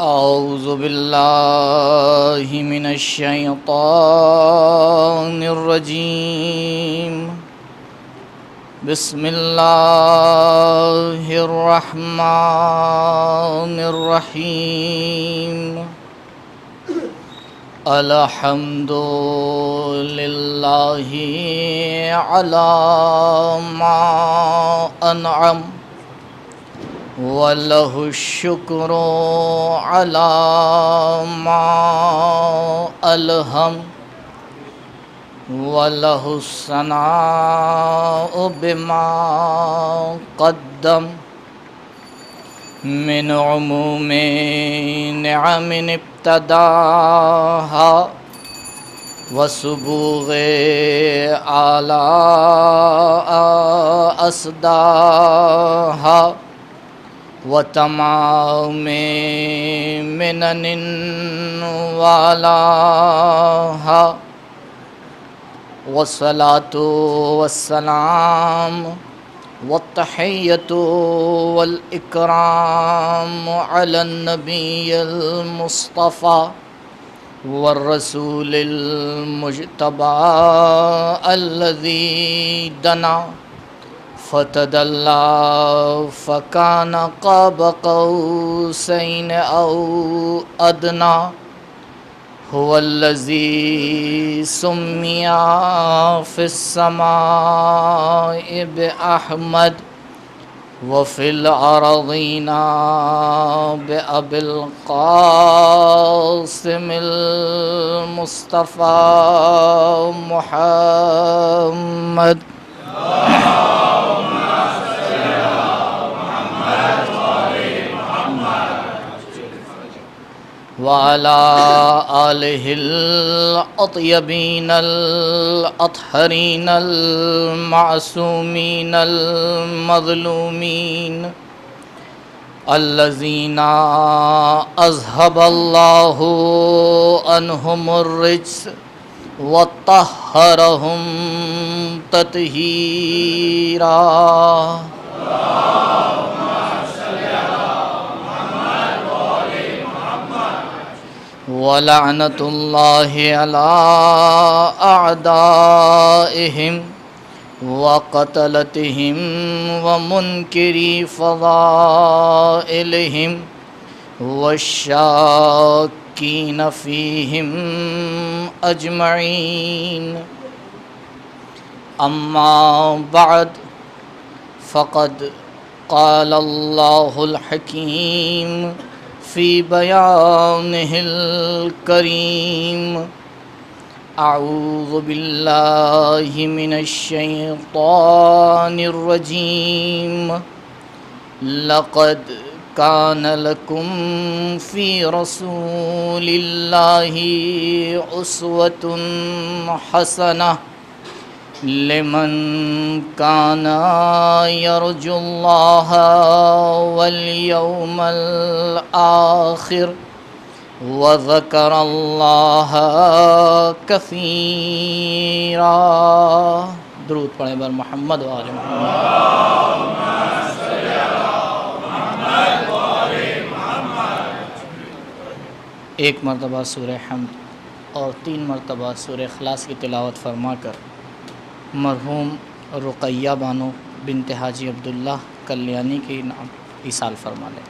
أعوذ بالله من الشيطان الرجيم. بسم الله الرحمن الرحيم. الحمد لله على ما أنعم وله الشكر على ما ألهم وله الثناء بما قدم من عموم نعم ابتداها وسبوغ آلاء أسداها وتمام منن والاها والصلاة والسلام والتحية والإكرام على النبي المصطفى والرسول المجتبى الذي دنا فتدلى فكان قاب قوسين أو أدنى هو الذي سمي في السماء بأحمد وفي الأرضين بأبي القاسم المصطفى محمد. وعلى آله الأطيبين الأطهرين المعصومين المظلومين الذين أذهب الله عنهم الرجس وطهرهم تطهيرا. ولعنة الله على أعدائهم وقتلتهم ومنكري فضائلهم والشاكين فيهم أجمعين. أما بعد فقد قال الله الحكيم في بيانه الكريم. أعوذ بالله من الشيطان الرجيم. لقد كان لكم في رسول الله أسوة حسنة لمن كان يرجو الله واليوم الآخر وذكر الله كثيرا. درود پڑھیں بر محمد و آل محمد. ایک مرتبہ سورہ حمد اور 3 مرتبہ سورہ اخلاص کی تلاوت فرما کر مرحوم رقیہ بانو بنت حاجی عبداللہ کلیانی کی نام ایصال فرما لیں.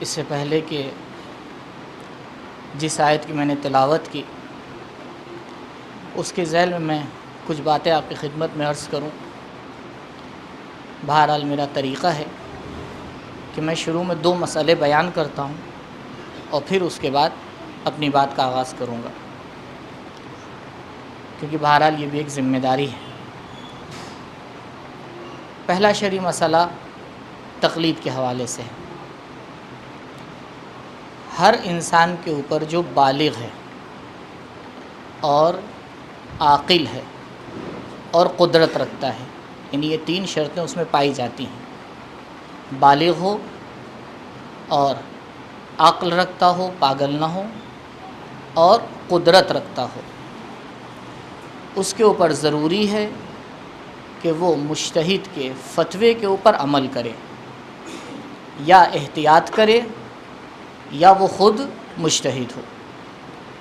اس سے پہلے کہ جس آیت کی میں نے تلاوت کی اس کے ذیل میں کچھ باتیں آپ کی خدمت میں عرض کروں. بہرحال میرا طریقہ ہے کہ میں شروع میں 2 مسئلے بیان کرتا ہوں اور پھر اس کے بعد اپنی بات کا آغاز کروں گا، کیونکہ بہرحال یہ بھی ایک ذمہ داری ہے۔ پہلا شرعی مسئلہ تقلید کے حوالے سے ہے۔ ہر انسان کے اوپر جو بالغ ہے اور عاقل ہے اور قدرت رکھتا ہے، یعنی یہ 3 شرطیں اس میں پائی جاتی ہیں، بالغ ہو اور عقل رکھتا ہو، پاگل نہ ہو، اور قدرت رکھتا ہو، اس کے اوپر ضروری ہے کہ وہ مجتہد کے فتوے کے اوپر عمل کرے، یا احتیاط کرے یا وہ خود مجتہد ہو۔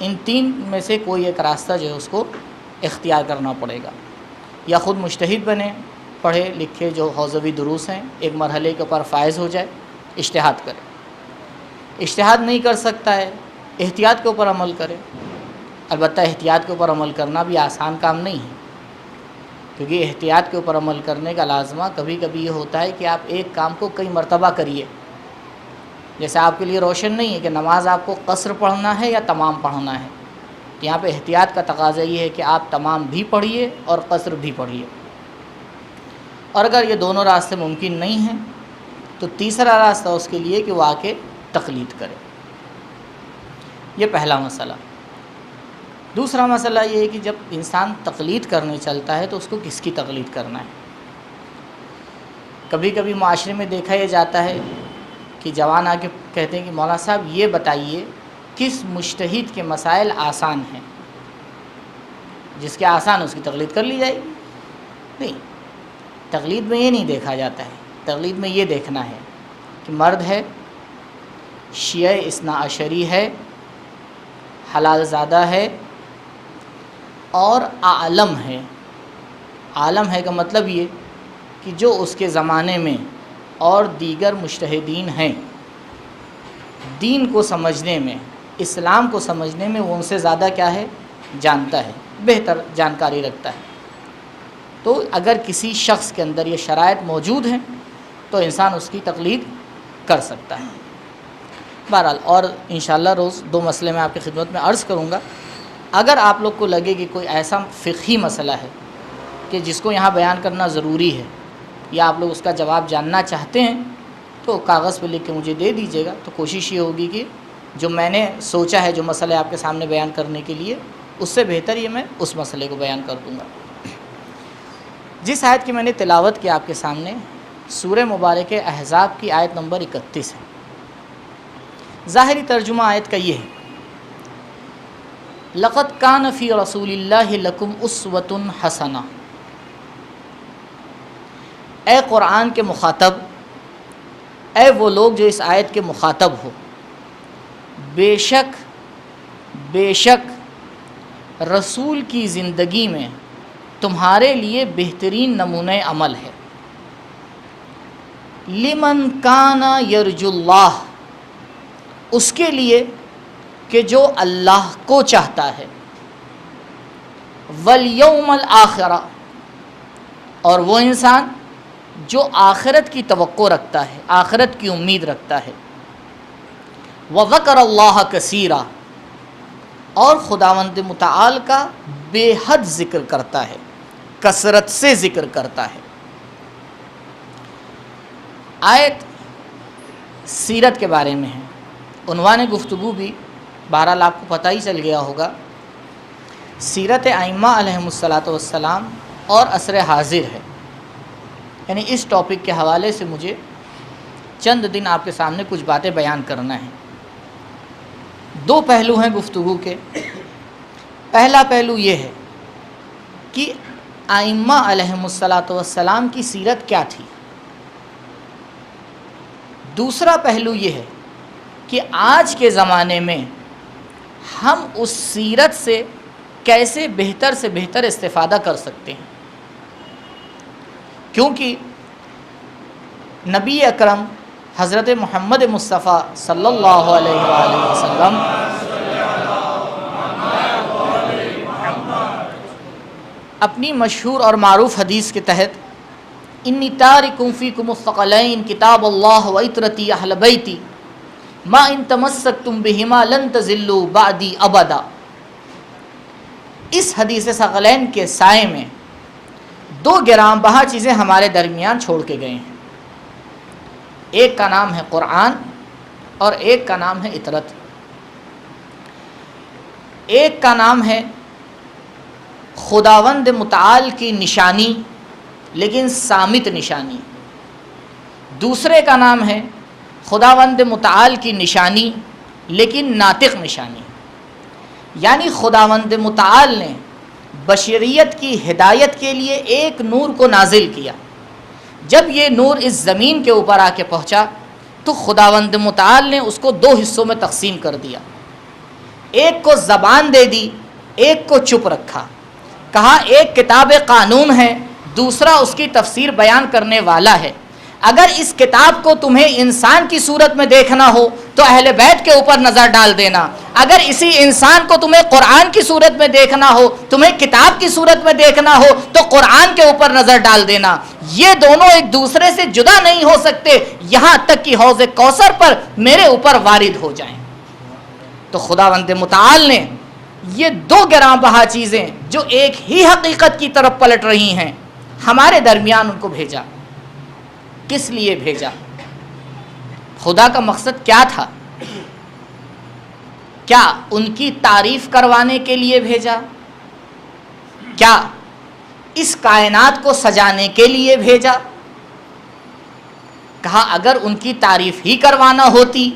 ان 3 میں سے کوئی ایک راستہ جو ہے اس کو اختیار کرنا پڑے گا، یا خود مجتہد بنے، پڑھے لکھے جو حوزوی دروس ہیں، ایک مرحلے کے اوپر فائز ہو جائے، اجتہاد کرے۔ اجتہاد نہیں کر سکتا ہے، احتیاط کے اوپر عمل کرے۔ البتہ احتیاط کے اوپر عمل کرنا بھی آسان کام نہیں ہے، کیونکہ احتیاط کے اوپر عمل کرنے کا لازمہ کبھی کبھی یہ ہوتا ہے کہ آپ ایک کام کو کئی مرتبہ کریے۔ جیسے آپ کے لیے روشن نہیں ہے کہ نماز آپ کو قصر پڑھنا ہے یا تمام پڑھنا ہے، یہاں پہ احتیاط کا تقاضا یہ ہے کہ آپ تمام بھی پڑھیے اور قصر بھی پڑھیے۔ اور اگر یہ دونوں راستے ممکن نہیں ہیں تو تیسرا راستہ اس کے لیے کہ وہ آ کے تقلید کرے۔ یہ پہلا مسئلہ۔ دوسرا مسئلہ یہ ہے کہ جب انسان تقلید کرنے چلتا ہے تو اس کو کس کی تقلید کرنا ہے۔ کبھی کبھی معاشرے میں دیکھا یہ جاتا ہے کہ جوان آ کے کہتے ہیں کہ مولانا صاحب یہ بتائیے کس مجتہد کے مسائل آسان ہیں، جس کے آسان اس کی تقلید کر لی جائے گی۔ نہیں، تقلید میں یہ نہیں دیکھا جاتا ہے، تقلید میں یہ دیکھنا ہے کہ مرد ہے، شیعہ اثنا عشری ہے، حلال زادہ ہے اور عالم ہے۔ عالم ہے کا مطلب یہ کہ جو اس کے زمانے میں اور دیگر مجتہدین ہیں، دین کو سمجھنے میں، اسلام کو سمجھنے میں وہ ان سے زیادہ کیا ہے، جانتا ہے، بہتر جانکاری رکھتا ہے۔ تو اگر کسی شخص کے اندر یہ شرائط موجود ہیں تو انسان اس کی تقلید کر سکتا ہے۔ بہرحال اور انشاءاللہ روز 2 مسئلے میں آپ کی خدمت میں عرض کروں گا۔ اگر آپ لوگ کو لگے کہ کوئی ایسا فقہی مسئلہ ہے کہ جس کو یہاں بیان کرنا ضروری ہے، یا آپ لوگ اس کا جواب جاننا چاہتے ہیں تو کاغذ پہ لکھ کے مجھے دے دیجیے گا، تو کوشش یہ ہوگی کہ جو میں نے سوچا ہے جو مسئلے آپ کے سامنے بیان کرنے کے لیے، اس سے بہتر یہ میں اس مسئلے کو بیان کر دوں گا۔ جس آیت کی میں نے تلاوت کی آپ کے سامنے، سورہ مبارک احزاب کی آیت نمبر 31 ہے۔ ظاہری ترجمہ آیت کا یہ ہے، لَقَدْ كَانَ فِي رَسُولِ اللَّهِ لَكُمْ أُسْوَةٌ حَسَنَةٌ۔ اے قرآن کے مخاطب، اے وہ لوگ جو اس آیت کے مخاطب ہو، بے شک رسول کی زندگی میں تمہارے لیے بہترین نمونہ عمل ہے۔ لمن کان یرجو اللہ، اس کے لیے کہ جو اللہ کو چاہتا ہے، والیوم الآخرہ، اور وہ انسان جو آخرت کی توقع رکھتا ہے، آخرت کی امید رکھتا ہے، وذکر اللہ کثیرا، اور خداوند متعال کا بے حد ذکر کرتا ہے، کثرت سے ذکر کرتا ہے۔ آیت سیرت کے بارے میں ہے، عنوان گفتگو بھی بہرحال آپ کو پتہ ہی چل گیا ہوگا، سیرت ائمہ علیہم الصلاۃ والسلام اور عصر حاضر ہے۔ یعنی اس ٹاپک کے حوالے سے مجھے چند دن آپ کے سامنے کچھ باتیں بیان کرنا ہے۔ 2 پہلو ہیں گفتگو کے۔ پہلا پہلو یہ ہے کہ ائمہ علیہم الصلاۃ والسلام کی سیرت کیا تھی۔ دوسرا پہلو یہ ہے کہ آج کے زمانے میں ہم اس سیرت سے کیسے بہتر سے بہتر استفادہ کر سکتے ہیں، کیونکہ نبی اکرم حضرت محمد مصطفیٰ صلی اللہ علیہ وآلہ وسلم اپنی مشہور اور معروف حدیث کے تحت انی تارکم فیکم الثقلین کتاب اللہ و عطرتی اہل بیتی ما ان تمسکتم بہما لن تضلوا بعدی ابدا۔ اس حدیث ثقلین کے سائے میں دو گرام بہا چیزیں ہمارے درمیان چھوڑ کے گئے ہیں، ایک کا نام ہے قرآن اور ایک کا نام ہے عطرت۔ ایک کا نام ہے خداوند متعال کی نشانی لیکن صامت نشانی، دوسرے کا نام ہے خداوند متعال کی نشانی لیکن ناطق نشانی۔ یعنی خداوند متعال نے بشریت کی ہدایت کے لیے ایک نور کو نازل کیا، جب یہ نور اس زمین کے اوپر آ کے پہنچا تو خداوند متعال نے اس کو دو حصوں میں تقسیم کر دیا، ایک کو زبان دے دی، ایک کو چپ رکھا، کہا ایک کتاب قانون ہے، دوسرا اس کی تفسیر بیان کرنے والا ہے۔ اگر اس کتاب کو تمہیں انسان کی صورت میں دیکھنا ہو تو اہل بیت کے اوپر نظر ڈال دینا، اگر اسی انسان کو تمہیں قرآن کی صورت میں دیکھنا ہو، تمہیں کتاب کی صورت میں دیکھنا ہو تو قرآن کے اوپر نظر ڈال دینا۔ یہ دونوں ایک دوسرے سے جدا نہیں ہو سکتے یہاں تک کہ حوض کوثر پر میرے اوپر وارد ہو جائیں۔ تو خداوند متعال نے یہ دو گراں بہا چیزیں جو ایک ہی حقیقت کی طرف پلٹ رہی ہیں ہمارے درمیان ان کو بھیجا۔ کس لیے بھیجا؟ خدا کا مقصد کیا تھا؟ کیا ان کی تعریف کروانے کے لیے بھیجا؟ کیا اس کائنات کو سجانے کے لیے بھیجا؟ کہا اگر ان کی تعریف ہی کروانا ہوتی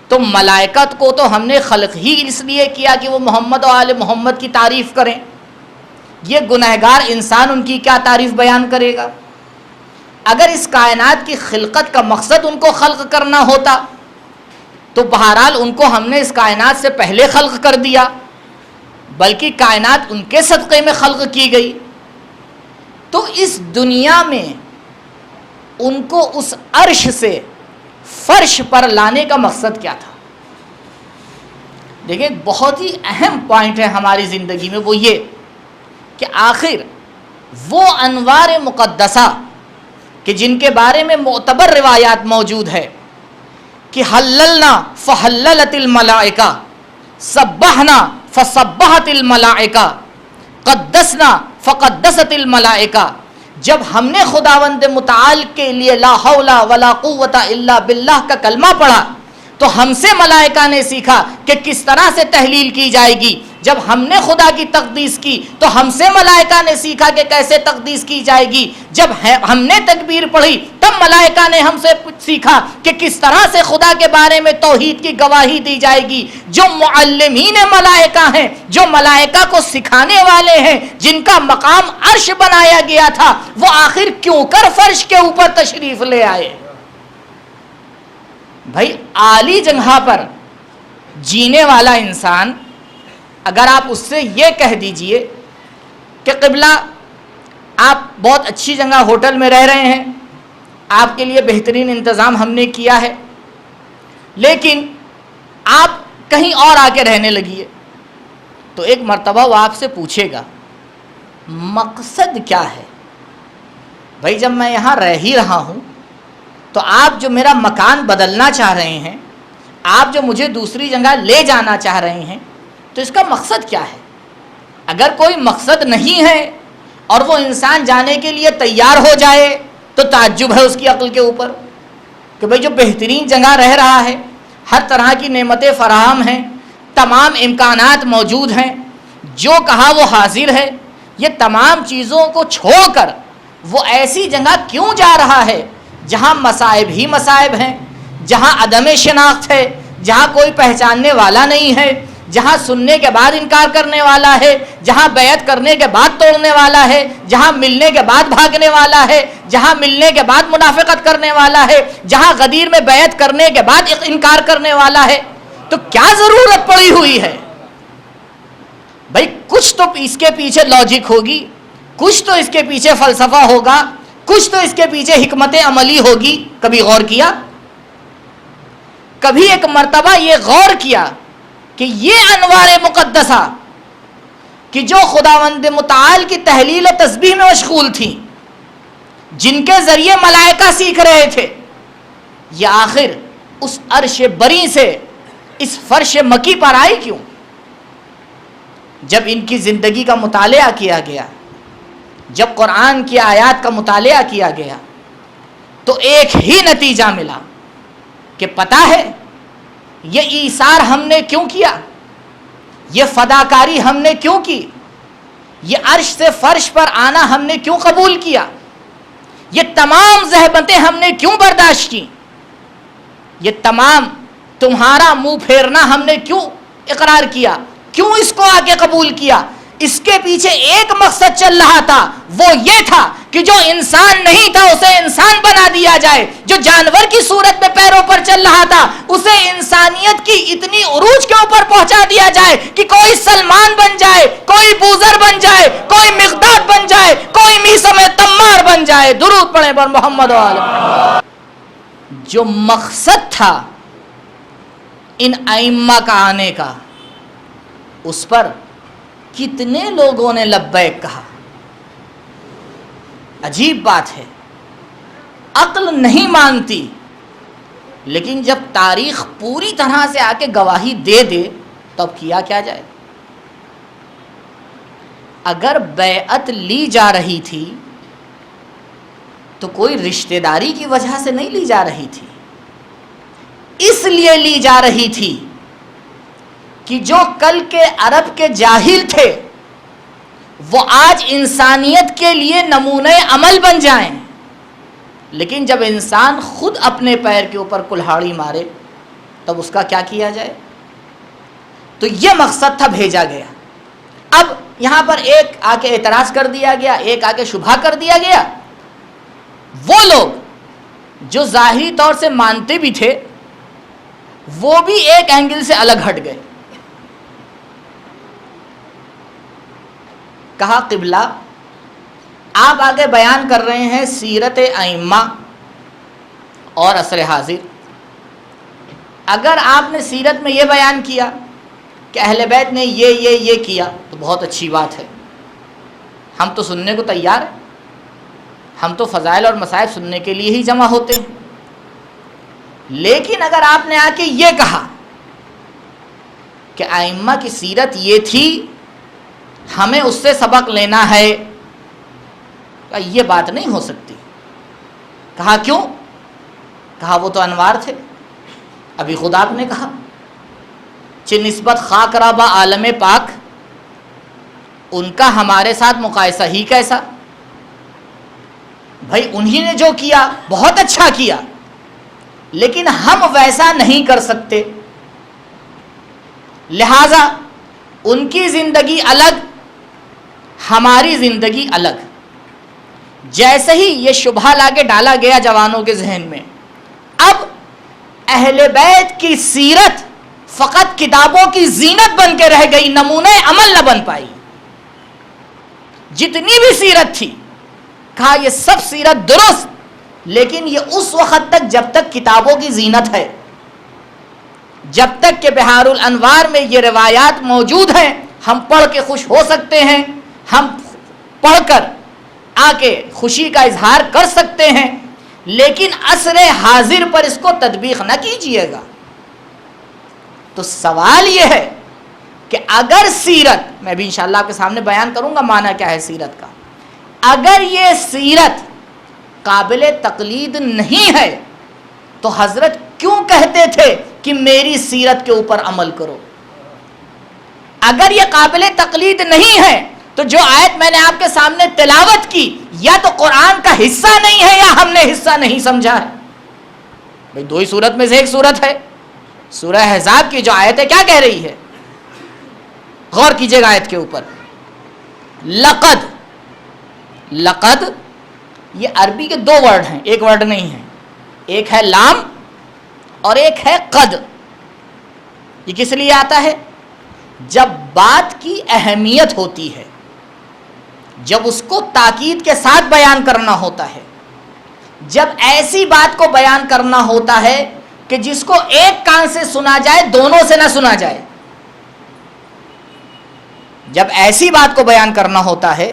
تو ملائکت کو تو ہم نے خلق ہی اس لیے کیا کہ وہ محمد و آل محمد کی تعریف کریں، یہ گنہگار انسان ان کی کیا تعریف بیان کرے گا؟ اگر اس کائنات کی خلقت کا مقصد ان کو خلق کرنا ہوتا تو بہرحال ان کو ہم نے اس کائنات سے پہلے خلق کر دیا، بلکہ کائنات ان کے صدقے میں خلق کی گئی۔ تو اس دنیا میں ان کو اس عرش سے فرش پر لانے کا مقصد کیا تھا؟ دیکھیں بہت ہی اہم پوائنٹ ہے ہماری زندگی میں، وہ یہ کہ آخر وہ انوار مقدسہ کہ جن کے بارے میں معتبر روایات موجود ہے کہ حللنا فحللت الملائکہ، سبحنا فسبحت الملائکہ، قدسنا فقدست الملائکہ، جب ہم نے خداوند متعال کے لیے لا حول ولا قوت الا باللہ کا کلمہ پڑھا تو ہم سے ملائکہ نے سیکھا کہ کس طرح سے تحلیل کی جائے گی، جب ہم نے خدا کی تقدیس کی تو ہم سے ملائکہ نے سیکھا کہ کیسے تقدیس کی جائے گی، جب ہم نے تکبیر پڑھی تب ملائکہ نے ہم سے سیکھا کہ کس طرح سے خدا کے بارے میں توحید کی گواہی دی جائے گی۔ جو معلمین ملائکہ ہیں، جو ملائکہ کو سکھانے والے ہیں، جن کا مقام عرش بنایا گیا تھا، وہ آخر کیوں کر فرش کے اوپر تشریف لے آئے؟ بھائی اعلی جگہ پر جینے والا انسان اگر آپ اس سے یہ کہہ دیجئے کہ قبلہ آپ بہت اچھی جگہ ہوٹل میں رہ رہے ہیں، آپ کے لیے بہترین انتظام ہم نے کیا ہے، لیکن آپ کہیں اور آ کے رہنے لگیے، تو ایک مرتبہ وہ آپ سے پوچھے گا مقصد کیا ہے؟ بھائی جب میں یہاں رہ ہی رہا ہوں تو آپ جو میرا مکان بدلنا چاہ رہے ہیں، آپ جو مجھے دوسری جگہ لے جانا چاہ رہے ہیں، تو اس کا مقصد کیا ہے؟ اگر کوئی مقصد نہیں ہے اور وہ انسان جانے کے لیے تیار ہو جائے تو تعجب ہے اس کی عقل کے اوپر کہ بھئی جو بہترین جگہ رہ رہا ہے، ہر طرح کی نعمتیں فراہم ہیں، تمام امکانات موجود ہیں، جو کہا وہ حاضر ہے، یہ تمام چیزوں کو چھوڑ کر وہ ایسی جگہ کیوں جا رہا ہے جہاں مصائب ہی مصائب ہیں، جہاں عدم شناخت ہے، جہاں کوئی پہچاننے والا نہیں ہے، جہاں سننے کے بعد انکار کرنے والا ہے، جہاں بیعت کرنے کے بعد توڑنے والا ہے، جہاں ملنے کے بعد بھاگنے والا ہے، جہاں ملنے کے بعد منافقت کرنے والا ہے، جہاں غدیر میں بیعت کرنے کے بعد انکار کرنے والا ہے، تو کیا ضرورت پڑی ہوئی ہے؟ بھائی کچھ تو اس کے پیچھے لاجک ہوگی، کچھ تو اس کے پیچھے فلسفہ ہوگا، کچھ تو اس کے پیچھے حکمت عملی ہوگی۔ کبھی غور کیا؟ کبھی ایک مرتبہ یہ غور کیا کہ یہ انوار مقدسہ کہ جو خداوند متعال کی تحلیل و تسبیح میں مشغول تھی، جن کے ذریعے ملائکہ سیکھ رہے تھے، یہ آخر اس عرش بری سے اس فرش مکی پر آئی کیوں؟ جب ان کی زندگی کا مطالعہ کیا گیا، جب قرآن کی آیات کا مطالعہ کیا گیا، تو ایک ہی نتیجہ ملا کہ پتہ ہے یہ ایثار ہم نے کیوں کیا، یہ فداکاری ہم نے کیوں کی، یہ عرش سے فرش پر آنا ہم نے کیوں قبول کیا، یہ تمام زحمتیں ہم نے کیوں برداشت کی، یہ تمام تمہارا منہ پھیرنا ہم نے کیوں اقرار کیا، کیوں اس کو آگے قبول کیا؟ اس کے پیچھے ایک مقصد چل رہا تھا، وہ یہ تھا کہ جو انسان نہیں تھا اسے انسان بنا دیا جائے، جو جانور کی صورت میں پیروں پر چل رہا تھا اسے انسانیت کی اتنی عروج کے اوپر پہنچا دیا جائے کہ کوئی سلمان بن جائے، کوئی بوذر بن جائے، کوئی مقداد بن جائے، کوئی میثم تمار بن جائے۔ درود پڑھیں پر محمد و آل۔ جو مقصد تھا ان ائمہ کا آنے کا، اس پر کتنے لوگوں نے لبیک کہا۔ عجیب بات ہے، عقل نہیں مانتی، لیکن جب تاریخ پوری طرح سے آ کے گواہی دے دے تب کیا کیا جائے۔ اگر بیعت لی جا رہی تھی تو کوئی رشتہ داری کی وجہ سے نہیں لی جا رہی تھی، اس لیے لی جا رہی تھی کہ جو کل کے عرب کے جاہل تھے وہ آج انسانیت کے لیے نمونہ عمل بن جائیں۔ لیکن جب انسان خود اپنے پیر کے اوپر کلہاڑی مارے تب اس کا کیا کیا جائے؟ تو یہ مقصد تھا، بھیجا گیا۔ اب یہاں پر ایک آ کے اعتراض کر دیا گیا، ایک آ کے شبہ کر دیا گیا۔ وہ لوگ جو ظاہری طور سے مانتے بھی تھے وہ بھی ایک اینگل سے الگ ہٹ گئے۔ کہا قبلہ آپ آگے بیان کر رہے ہیں سیرت ائمہ اور عصر حاضر، اگر آپ نے سیرت میں یہ بیان کیا کہ اہل بیت نے یہ کیا تو بہت اچھی بات ہے، ہم تو سننے کو تیار ہیں، ہم تو فضائل اور مصائب سننے کے لیے ہی جمع ہوتے ہیں۔ لیکن اگر آپ نے آ کے یہ کہا کہ ائمہ کی سیرت یہ تھی، ہمیں اس سے سبق لینا ہے، یہ بات نہیں ہو سکتی۔ کہا کیوں؟ کہا وہ تو انوار تھے، ابھی خود آپ نے کہا چہ نسبت خاک را با عالم پاک، ان کا ہمارے ساتھ مقایسہ ہی کیسا۔ بھائی انہی نے جو کیا بہت اچھا کیا، لیکن ہم ویسا نہیں کر سکتے، لہذا ان کی زندگی الگ، ہماری زندگی الگ۔ جیسے ہی یہ شبہ لا کے ڈالا گیا جوانوں کے ذہن میں، اب اہل بیت کی سیرت فقط کتابوں کی زینت بن کے رہ گئی، نمونہ عمل نہ بن پائی۔ جتنی بھی سیرت تھی کہا یہ سب سیرت درست، لیکن یہ اس وقت تک جب تک کتابوں کی زینت ہے، جب تک کہ بحار الانوار میں یہ روایات موجود ہیں ہم پڑھ کے خوش ہو سکتے ہیں، ہم پڑھ کر آ کے خوشی کا اظہار کر سکتے ہیں، لیکن عصر حاضر پر اس کو تطبیق نہ کیجیے گا۔ تو سوال یہ ہے کہ اگر سیرت، میں بھی انشاءاللہ آپ کے سامنے بیان کروں گا معنی کیا ہے سیرت کا، اگر یہ سیرت قابل تقلید نہیں ہے تو حضرت کیوں کہتے تھے کہ میری سیرت کے اوپر عمل کرو؟ اگر یہ قابل تقلید نہیں ہے تو جو آیت میں نے آپ کے سامنے تلاوت کی یا تو قرآن کا حصہ نہیں ہے یا ہم نے حصہ نہیں سمجھا ہے۔ بھئی دو ہی صورت میں سے ایک صورت ہے، سورہ احزاب کی جو آیت ہے کیا کہہ رہی ہے؟ غور کیجئے گا آیت کے اوپر، لقد، لقد یہ عربی کے دو ورڈ ہیں، ایک ورڈ نہیں ہے، ایک ہے لام اور ایک ہے قد۔ یہ کس لیے آتا ہے؟ جب بات کی اہمیت ہوتی ہے، جب اس کو تاکید کے ساتھ بیان کرنا ہوتا ہے، جب ایسی بات کو بیان کرنا ہوتا ہے کہ جس کو ایک کان سے سنا جائے دونوں سے نہ سنا جائے، جب ایسی بات کو بیان کرنا ہوتا ہے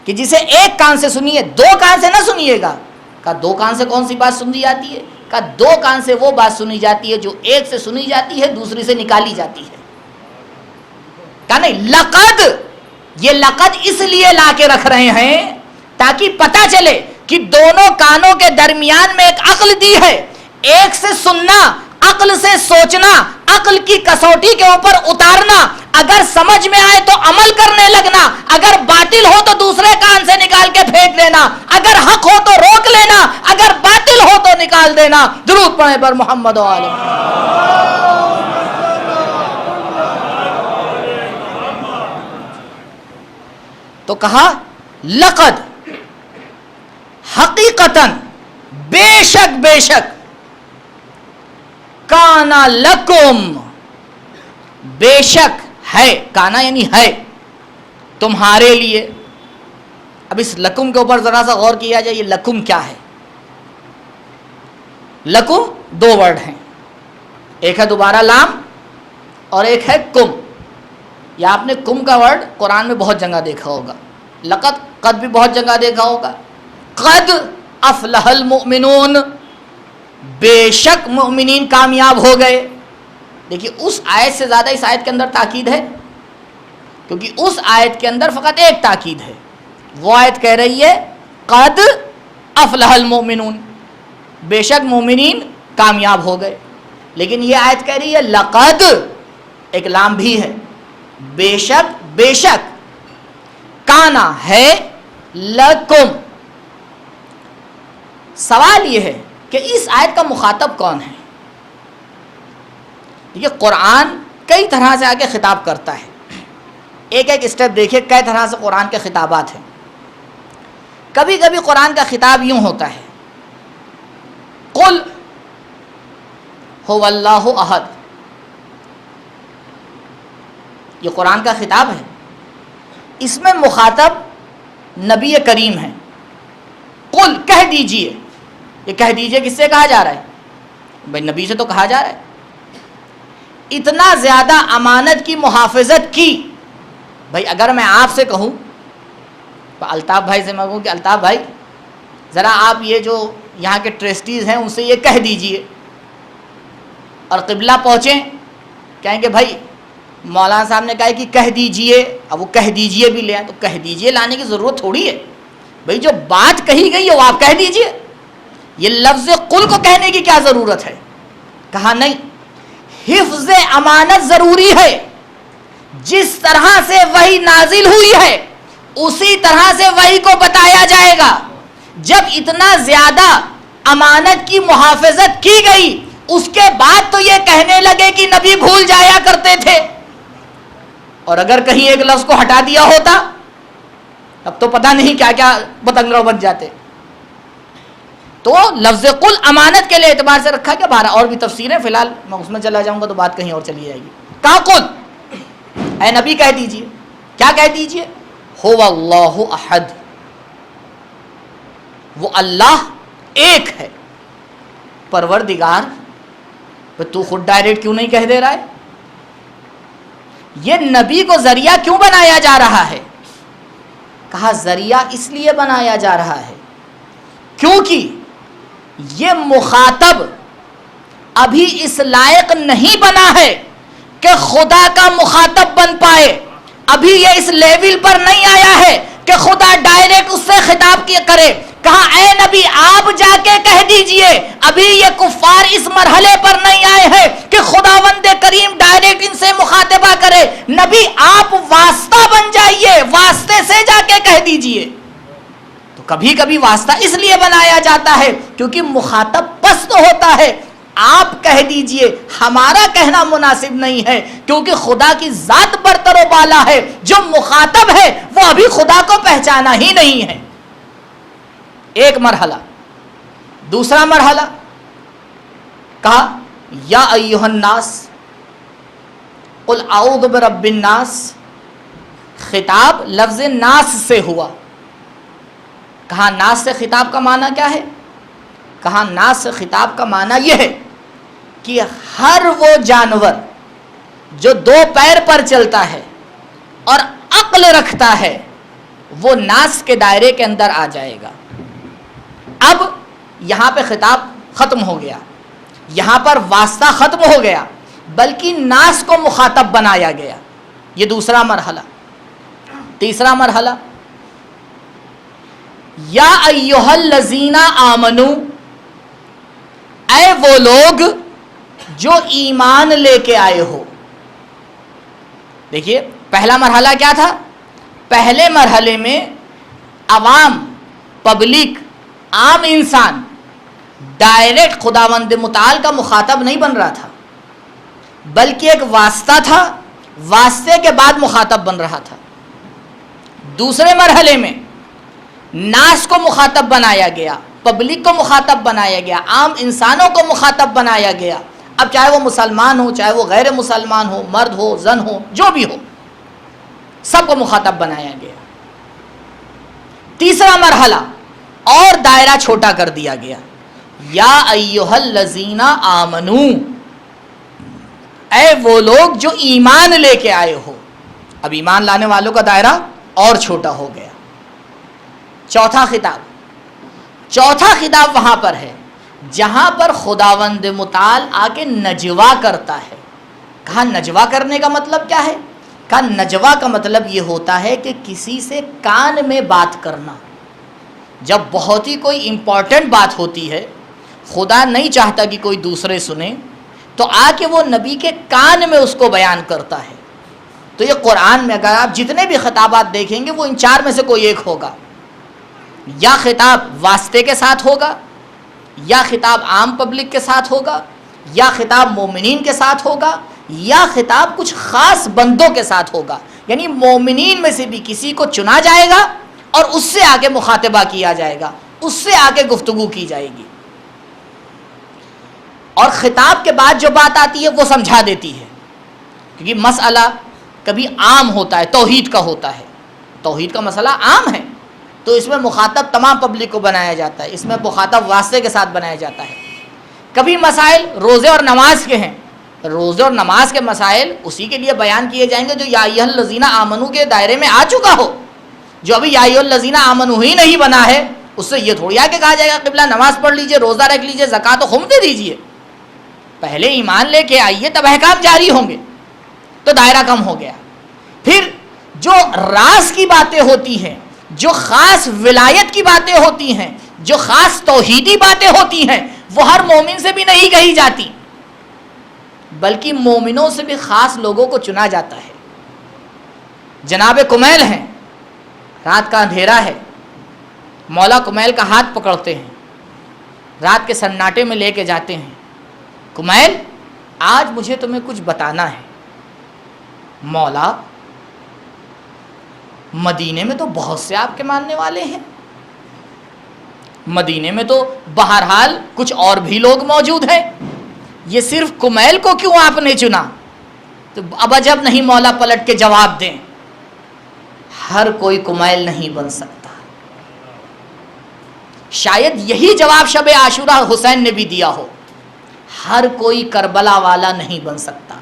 کہ جسے ایک کان سے سنیے دو کان سے نہ سنیے گا، کہا دو کان سے کون سی بات سنی جاتی ہے؟ کہا دو کان سے وہ بات سنی جاتی ہے جو ایک سے سنی جاتی ہے دوسری سے نکالی جاتی ہے۔ کہا نہیں، لقد، یہ لقد اس لیے لا کے رکھ رہے ہیں تاکہ پتہ چلے کہ دونوں کانوں کے درمیان میں ایک عقل دی ہے، ایک سے سننا، عقل سے سوچنا، عقل کی کسوٹی کے اوپر اتارنا، اگر سمجھ میں آئے تو عمل کرنے لگنا، اگر باطل ہو تو دوسرے کان سے نکال کے پھینک لینا، اگر حق ہو تو روک لینا، اگر باطل ہو تو نکال دینا۔ درود پڑھیں پر محمد و آل محمد۔ تو کہا لقد، حقیقتاً، بے شک بے شک، کانا لکم، بے شک ہے، کانا یعنی ہے تمہارے لیے۔ اب اس لکم کے اوپر ذرا سا غور کیا جائے، یہ لکم کیا ہے؟ لکم دو ورڈ ہیں، ایک ہے دوبارہ لام اور ایک ہے کم۔ یا آپ نے کم کا ورڈ قرآن میں بہت جگہ دیکھا ہوگا، لقد، قد بھی بہت جگہ دیکھا ہوگا۔ قد افلح المؤمنون، بے شک مؤمنین کامیاب ہو گئے۔ دیکھیے اس آیت سے زیادہ اس آیت کے اندر تاکید ہے، کیونکہ اس آیت کے اندر فقط ایک تاکید ہے، وہ آیت کہہ رہی ہے قد افلح المؤمنون، بے شک مومنین کامیاب ہو گئے، لیکن یہ آیت کہہ رہی ہے لقد، ایک لام بھی ہے، بے شک بے شک، کانا ہے، لکم۔ سوال یہ ہے کہ اس آیت کا مخاطب کون ہے؟ یہ قرآن کئی طرح سے آگے خطاب کرتا ہے، ایک ایک اسٹیپ دیکھیے کئی طرح سے قرآن کے خطابات ہیں۔ کبھی کبھی قرآن کا خطاب یوں ہوتا ہے، قل هو اللہ احد، یہ قرآن کا خطاب ہے، اس میں مخاطب نبی کریم ہے۔ قل، کہہ دیجئے، یہ کہہ دیجئے کس سے کہا جا رہا ہے؟ بھائی نبی سے تو کہا جا رہا ہے۔ اتنا زیادہ امانت کی محافظت کی، بھائی اگر میں آپ سے کہوں، الطاف بھائی سے میں کہوں کہ الطاف بھائی ذرا آپ یہ جو یہاں کے ٹرسٹیز ہیں ان سے یہ کہہ دیجئے، اور قبلہ پہنچیں کہیں کہ بھائی مولانا صاحب نے کہا کہ کہہ دیجئے، اب وہ کہہ دیجئے بھی لے آئے، تو کہہ دیجئے لانے کی ضرورت تھوڑی ہے، بھائی جو بات کہی گئی ہے وہ آپ کہہ دیجئے، یہ لفظ قل کو کہنے کی کیا ضرورت ہے؟ کہا نہیں، حفظ امانت ضروری ہے، جس طرح سے وحی نازل ہوئی ہے اسی طرح سے وحی کو بتایا جائے گا۔ جب اتنا زیادہ امانت کی محافظت کی گئی اس کے بعد تو یہ کہنے لگے کہ نبی بھول جایا کرتے تھے، اور اگر کہیں ایک لفظ کو ہٹا دیا ہوتا اب تو پتہ نہیں کیا کیا بتنگڑ بن جاتے۔ تو لفظ قل امانت کے لیے اعتبار سے رکھا کہ 12 اور بھی تفسیریں، فی الحال میں اس میں چلا جاؤں گا تو بات کہیں اور چلی جائے گی۔ کہا قل، اے نبی کہہ دیجئے، کیا کہہ دیجئے؟ هو اللہ احد، وہ اللہ ایک ہے۔ پروردگار، تو خود ڈائریکٹ کیوں نہیں کہہ دے رہا ہے؟ یہ نبی کو ذریعہ کیوں بنایا جا رہا ہے؟ کہا ذریعہ اس لیے بنایا جا رہا ہے کیونکہ یہ مخاطب ابھی اس لائق نہیں بنا ہے کہ خدا کا مخاطب بن پائے، ابھی یہ اس لیول پر نہیں آیا ہے کہ خدا ڈائریکٹ اس سے خطاب کرے۔ کہا اے نبی آپ جا کے کہہ دیجئے، ابھی یہ کفار اس مرحلے پر نہیں آئے ہیں کہ خداوند کریم ڈائریکٹ ان سے مخاطبہ کرے، نبی آپ واسطہ بن جائیے، واسطے سے جا کے کہہ دیجئے۔ تو کبھی کبھی واسطہ اس لیے بنایا جاتا ہے کیونکہ مخاطب پست ہوتا ہے، آپ کہہ دیجئے، ہمارا کہنا مناسب نہیں ہے کیونکہ خدا کی ذات برتر و بالا ہے، جو مخاطب ہے وہ ابھی خدا کو پہچانا ہی نہیں ہے۔ ایک مرحلہ۔ دوسرا مرحلہ کہا یا ایھا الناس قل اعوذ برب الناس، خطاب لفظ ناس سے ہوا۔ کہا ناس سے خطاب کا معنی کیا ہے؟ کہا ناس سے خطاب کا معنی یہ ہے کہ ہر وہ جانور جو دو پیر پر چلتا ہے اور عقل رکھتا ہے وہ ناس کے دائرے کے اندر آ جائے گا۔ اب یہاں پہ خطاب ختم ہو گیا، یہاں پر واسطہ ختم ہو گیا، بلکہ ناس کو مخاطب بنایا گیا. یہ دوسرا مرحلہ. تیسرا مرحلہ، یا ایھا الذین آمنو، اے وہ لوگ جو ایمان لے کے آئے ہو. دیکھیے پہلا مرحلہ کیا تھا؟ پہلے مرحلے میں عوام، پبلک، عام انسان ڈائریکٹ خداوند متعال کا مخاطب نہیں بن رہا تھا، بلکہ ایک واسطہ تھا، واسطے کے بعد مخاطب بن رہا تھا. دوسرے مرحلے میں ناس کو مخاطب بنایا گیا، پبلک کو مخاطب بنایا گیا، عام انسانوں کو مخاطب بنایا گیا. اب چاہے وہ مسلمان ہو، چاہے وہ غیر مسلمان ہو، مرد ہو، زن ہو، جو بھی ہو، سب کو مخاطب بنایا گیا. تیسرا مرحلہ اور دائرہ چھوٹا کر دیا گیا، یا ایھا الذین آمنو، اے وہ لوگ جو ایمان لے کے آئے ہو. اب ایمان لانے والوں کا دائرہ اور چھوٹا ہو گیا. چوتھا خطاب وہاں پر ہے جہاں پر خداوند متعال آ کے نجوا کرتا ہے. کہا نجوا کرنے کا مطلب کیا ہے؟ کہا نجوا کا مطلب یہ ہوتا ہے کہ کسی سے کان میں بات کرنا. جب بہت ہی کوئی امپورٹنٹ بات ہوتی ہے، خدا نہیں چاہتا کہ کوئی دوسرے سنے، تو آ کے وہ نبی کے کان میں اس کو بیان کرتا ہے. تو یہ قرآن میں اگر آپ جتنے بھی خطابات دیکھیں گے وہ ان چار میں سے کوئی ایک ہوگا. یا خطاب واسطے کے ساتھ ہوگا، یا خطاب عام پبلک کے ساتھ ہوگا، یا خطاب مومنین کے ساتھ ہوگا، یا خطاب کچھ خاص بندوں کے ساتھ ہوگا. یعنی مومنین میں سے بھی کسی کو چنا جائے گا اور اس سے آگے مخاطبہ کیا جائے گا، اس سے آگے گفتگو کی جائے گی. اور خطاب کے بعد جو بات آتی ہے وہ سمجھا دیتی ہے، کیونکہ مسئلہ کبھی عام ہوتا ہے، توحید کا ہوتا ہے، توحید کا مسئلہ عام ہے، تو اس میں مخاطب تمام پبلک کو بنایا جاتا ہے، اس میں مخاطب واسطے کے ساتھ بنایا جاتا ہے. کبھی مسائل روزے اور نماز کے ہیں، روزے اور نماز کے مسائل اسی کے لیے بیان کیے جائیں گے جو یا ایھا الذین آمنو کے دائرے میں آ چکا ہو. جو ابھی یا ایھا الذین آمنو ہی نہیں بنا ہے، اس سے یہ تھوڑی آ کے کہا جائے گا قبلہ نماز پڑھ لیجئے، روزہ رکھ لیجئے، زکوٰۃ و خمس دے دیجئے. پہلے ایمان لے کے آئیے تب احکام جاری ہوں گے، تو دائرہ کم ہو گیا. پھر جو راز کی باتیں ہوتی ہیں، جو خاص ولایت کی باتیں ہوتی ہیں، جو خاص توحیدی باتیں ہوتی ہیں، وہ ہر مومن سے بھی نہیں کہی جاتی، بلکہ مومنوں سے بھی خاص لوگوں کو چنا جاتا ہے. جناب کمیل ہیں، رات کا اندھیرا ہے، مولا کمیل کا ہاتھ پکڑتے ہیں، رات کے سناٹے میں لے کے جاتے ہیں. کمیل آج مجھے تمہیں کچھ بتانا ہے. مولا مدینے میں تو بہت سے آپ کے ماننے والے ہیں، مدینے میں تو بہرحال کچھ اور بھی لوگ موجود ہیں، یہ صرف کمیل کو کیوں آپ نے چنا؟ تو اب جب نہیں مولا پلٹ کے جواب دیں، ہر کوئی کمیل نہیں بن سکتا. شاید یہی جواب شب عاشورہ حسین نے بھی دیا ہو، ہر کوئی کربلا والا نہیں بن سکتا.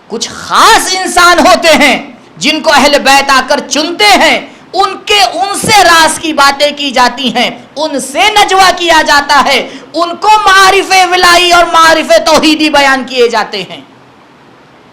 کچھ خاص انسان ہوتے ہیں جن کو اہل بیت آ کر چنتے ہیں، ان سے راز کی باتیں کی جاتی ہیں، ان سے نجوا کیا جاتا ہے، ان کو معارف ولائی اور معارف توحیدی بیان کیے جاتے ہیں.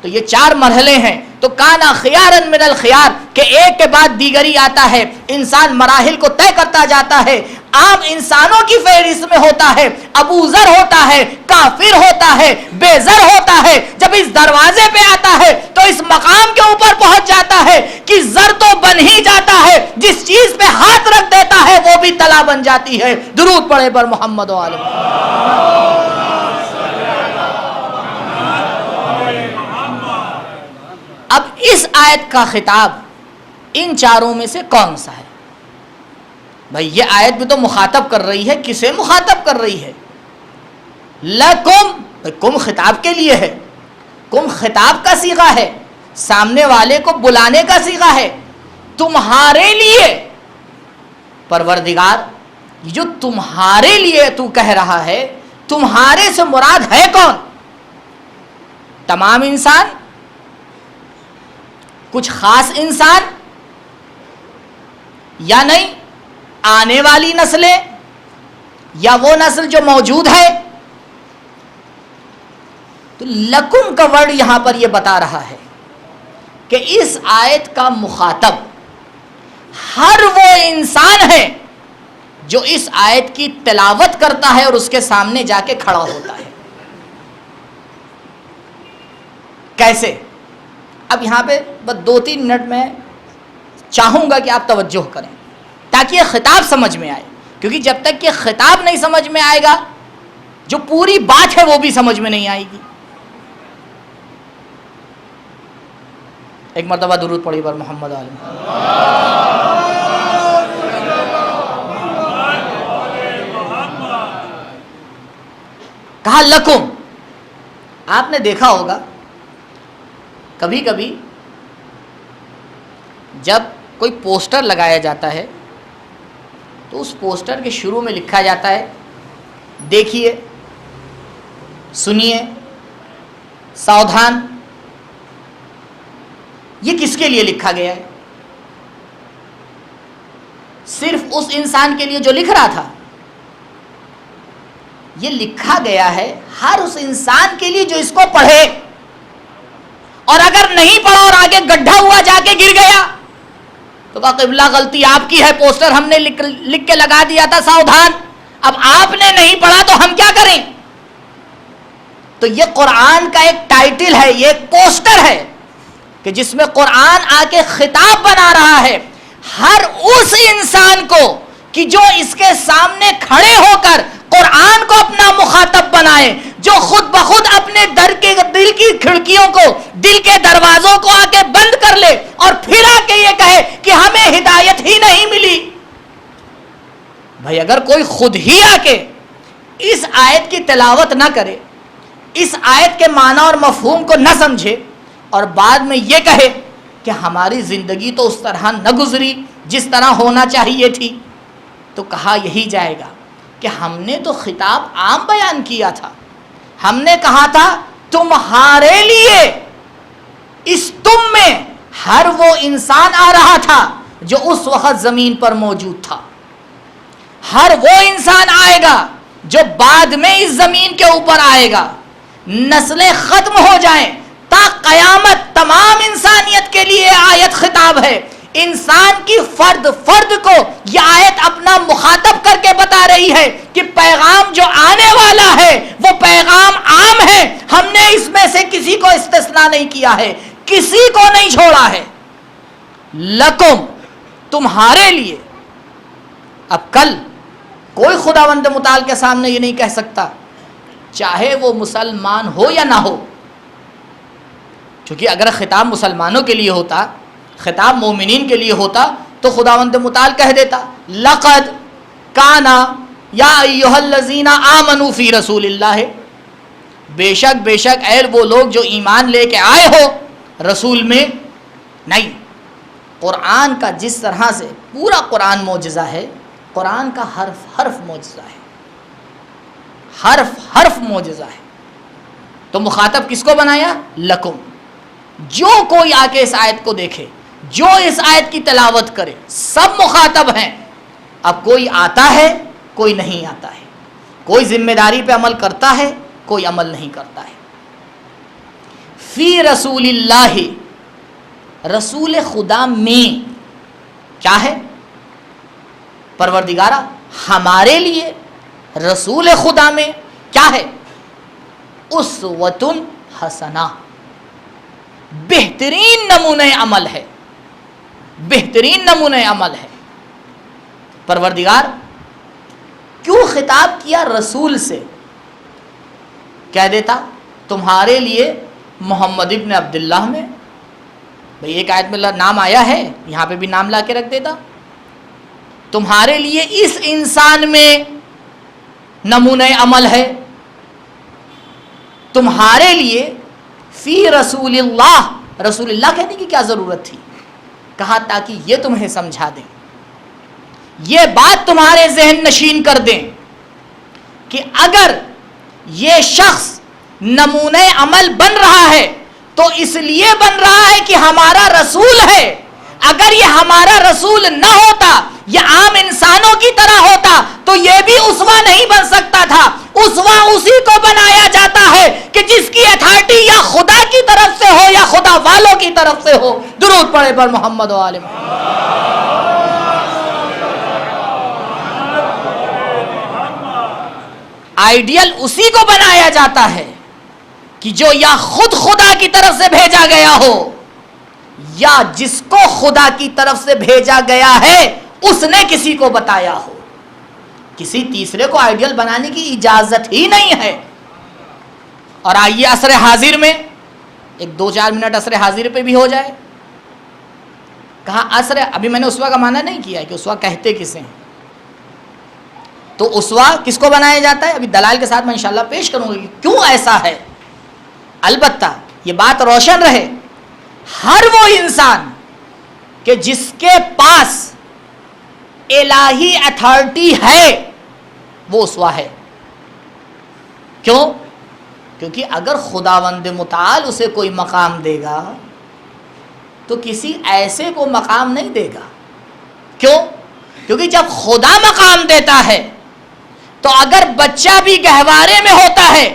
تو یہ چار مرحلے ہیں. تو کانا خیارا من الخیار کہ ایک کے بعد دیگری آتا ہے، انسان مراحل کو طے کرتا جاتا ہے. عام انسانوں کی فہرست میں ہوتا ہے، ابو ذر ہوتا ہے، کافر ہوتا ہے، بے ذر ہوتا ہے. جب اس دروازے پہ آتا ہے تو اس مقام کے اوپر پہنچ جاتا ہے کہ ذر تو بن ہی جاتا ہے، جس چیز پہ ہاتھ رکھ دیتا ہے وہ بھی طلا بن جاتی ہے. درود پڑھے پر محمد و آل محمد. اب اس آیت کا خطاب ان چاروں میں سے کون سا ہے؟ بھائی یہ آیت بھی تو مخاطب کر رہی ہے، کسے مخاطب کر رہی ہے؟ لکم، کم خطاب کے لیے ہے، کم خطاب کا صیغہ ہے، سامنے والے کو بلانے کا صیغہ ہے. تمہارے لیے پروردگار، جو تمہارے لیے تو کہہ رہا ہے، تمہارے سے مراد ہے کون؟ تمام انسان؟ کچھ خاص انسان؟ یا نہیں آنے والی نسلیں؟ یا وہ نسل جو موجود ہے؟ تو لکم کا ورڈ یہاں پر یہ بتا رہا ہے کہ اس آیت کا مخاطب ہر وہ انسان ہے جو اس آیت کی تلاوت کرتا ہے اور اس کے سامنے جا کے کھڑا ہوتا ہے۔ کیسے؟ اب یہاں پہ بس 2-3 منٹ میں چاہوں گا کہ آپ توجہ کریں تاکہ یہ خطاب سمجھ میں آئے، کیونکہ جب تک کہ خطاب نہیں سمجھ میں آئے گا جو پوری بات ہے وہ بھی سمجھ میں نہیں آئے گی۔ ایک مرتبہ درود پڑھی بر محمد عالم۔ کہا لکم۔ آپ نے دیکھا ہوگا کبھی کبھی جب کوئی پوسٹر لگایا جاتا ہے تو اس پوسٹر کے شروع میں لکھا جاتا ہے دیکھیے، سنیے، ساودھان۔ یہ کس کے لیے لکھا گیا ہے؟ صرف اس انسان کے لیے جو لکھ رہا تھا؟ یہ لکھا گیا ہے ہر اس انسان کے لیے جو اس کو پڑھے، اور اگر نہیں پڑھا اور آگے گڈھا ہوا جا کے گر گیا تو کہا قبلہ غلطی آپ کی ہے، پوسٹر ہم نے لکھ کے لگا دیا تھا ساودھان، اب آپ نے نہیں پڑھا تو ہم کیا کریں؟ تو یہ قرآن کا ایک ٹائٹل ہے، یہ ایک پوسٹر ہے کہ جس میں قرآن آ کے خطاب بنا رہا ہے ہر اس انسان کو کہ جو اس کے سامنے کھڑے ہو کر قرآن کو اپنا مخاطب بنائے، جو خود بخود اپنے دل کی کھڑکیوں کو، دل کے دروازوں کو آ کے بند کر لے اور پھر آ کے یہ کہے کہ ہمیں ہدایت ہی نہیں ملی۔ بھائی اگر کوئی خود ہی آ کے اس آیت کی تلاوت نہ کرے، اس آیت کے معنی اور مفہوم کو نہ سمجھے اور بعد میں یہ کہے کہ ہماری زندگی تو اس طرح نہ گزری جس طرح ہونا چاہیے تھی، تو کہا یہی جائے گا کہ ہم نے تو خطاب عام بیان کیا تھا، ہم نے کہا تھا تمہارے لیے، اس تم میں ہر وہ انسان آ رہا تھا جو اس وقت زمین پر موجود تھا، ہر وہ انسان آئے گا جو بعد میں اس زمین کے اوپر آئے گا، نسلیں ختم ہو جائیں تا قیامت تمام انسانیت کے لیے آیت خطاب ہے۔ انسان کی فرد کو یہ آیت اپنا مخاطب کر کے بتا رہی ہے کہ پیغام جو آنے والا ہے وہ پیغام عام ہے، ہم نے اس میں سے کسی کو استثناء نہیں کیا ہے، کسی کو نہیں چھوڑا ہے۔ لکم، تمہارے لیے۔ اب کل کوئی خداوند متعال کے سامنے یہ نہیں کہہ سکتا، چاہے وہ مسلمان ہو یا نہ ہو، کیونکہ اگر خطاب مسلمانوں کے لیے ہوتا، خطاب مومنین کے لیے ہوتا تو خداوند متعال کہہ دیتا لقد کانا یا ایھا الذین آمنوا فی رسول اللہ، بے شک اے وہ لوگ جو ایمان لے کے آئے ہو رسول میں۔ نہیں، قرآن کا جس طرح سے پورا قرآن معجزہ ہے، قرآن کا حرف معجزہ ہے، حرف معجزہ ہے۔ تو مخاطب کس کو بنایا؟ لکم۔ جو کوئی آ کے اس آیت کو دیکھے، جو اس آیت کی تلاوت کرے، سب مخاطب ہیں۔ اب کوئی آتا ہے، کوئی نہیں آتا ہے، کوئی ذمہ داری پہ عمل کرتا ہے، کوئی عمل نہیں کرتا ہے۔ فی رسول اللہ، رسول خدا میں کیا ہے؟ پروردگارہ ہمارے لیے رسول خدا میں کیا ہے؟ اسوۃ حسنہ، بہترین نمونہ عمل ہے، بہترین نمونہ عمل ہے۔ پروردگار کیوں خطاب کیا رسول سے؟ کہہ دیتا تمہارے لیے محمد ابن عبداللہ میں، بھئی ایک آیت میں نام آیا ہے، یہاں پہ بھی نام لا کے رکھ دیتا، تمہارے لیے اس انسان میں نمونہ عمل ہے، تمہارے لیے فی رسول اللہ، رسول اللہ کہنے کی کیا ضرورت تھی؟ کہا تاکہ یہ تمہیں سمجھا دیں، یہ بات تمہارے ذہن نشین کر دیں کہ اگر یہ شخص نمونہ عمل بن رہا ہے تو اس لیے بن رہا ہے کہ ہمارا رسول ہے، اگر یہ ہمارا رسول نہ ہوتا، یہ عام انسانوں کی طرح ہوتا تو یہ بھی اسوہ نہیں بن سکتا تھا۔ اسوہ اسی کو بنایا جاتا ہے کہ جس کی اتھارٹی یا خدا کی طرف سے ہو یا خدا والوں کی طرف سے ہو۔ درود پڑھے پر محمد و آل محمد۔ آئیڈیل اسی کو بنایا جاتا ہے کہ جو یا خود خدا کی طرف سے بھیجا گیا ہو یا جس کو خدا کی طرف سے بھیجا گیا ہے اس نے کسی کو بتایا ہو۔ کسی تیسرے کو آئیڈیل بنانے کی اجازت ہی نہیں ہے۔ اور آئیے عصر حاضر میں ایک 2-4 منٹ عصر حاضر پہ بھی ہو جائے۔ کہاں عصر، ابھی میں نے اسوہ کا معنی نہیں کیا کہ اسوہ کہتے کسے ہیں، تو اسوہ کس کو بنایا جاتا ہے ابھی دلائل کے ساتھ میں انشاءاللہ پیش کروں گا کہ کیوں ایسا ہے۔ البتہ یہ بات روشن رہے، ہر وہ انسان کہ جس کے پاس الہی اتھارٹی ہے وہ اسوہ ہے۔ کیوں؟ کیونکہ اگر خداوند متعال اسے کوئی مقام دے گا تو کسی ایسے کو مقام نہیں دے گا۔ کیوں؟ کیونکہ جب خدا مقام دیتا ہے تو اگر بچہ بھی گہوارے میں ہوتا ہے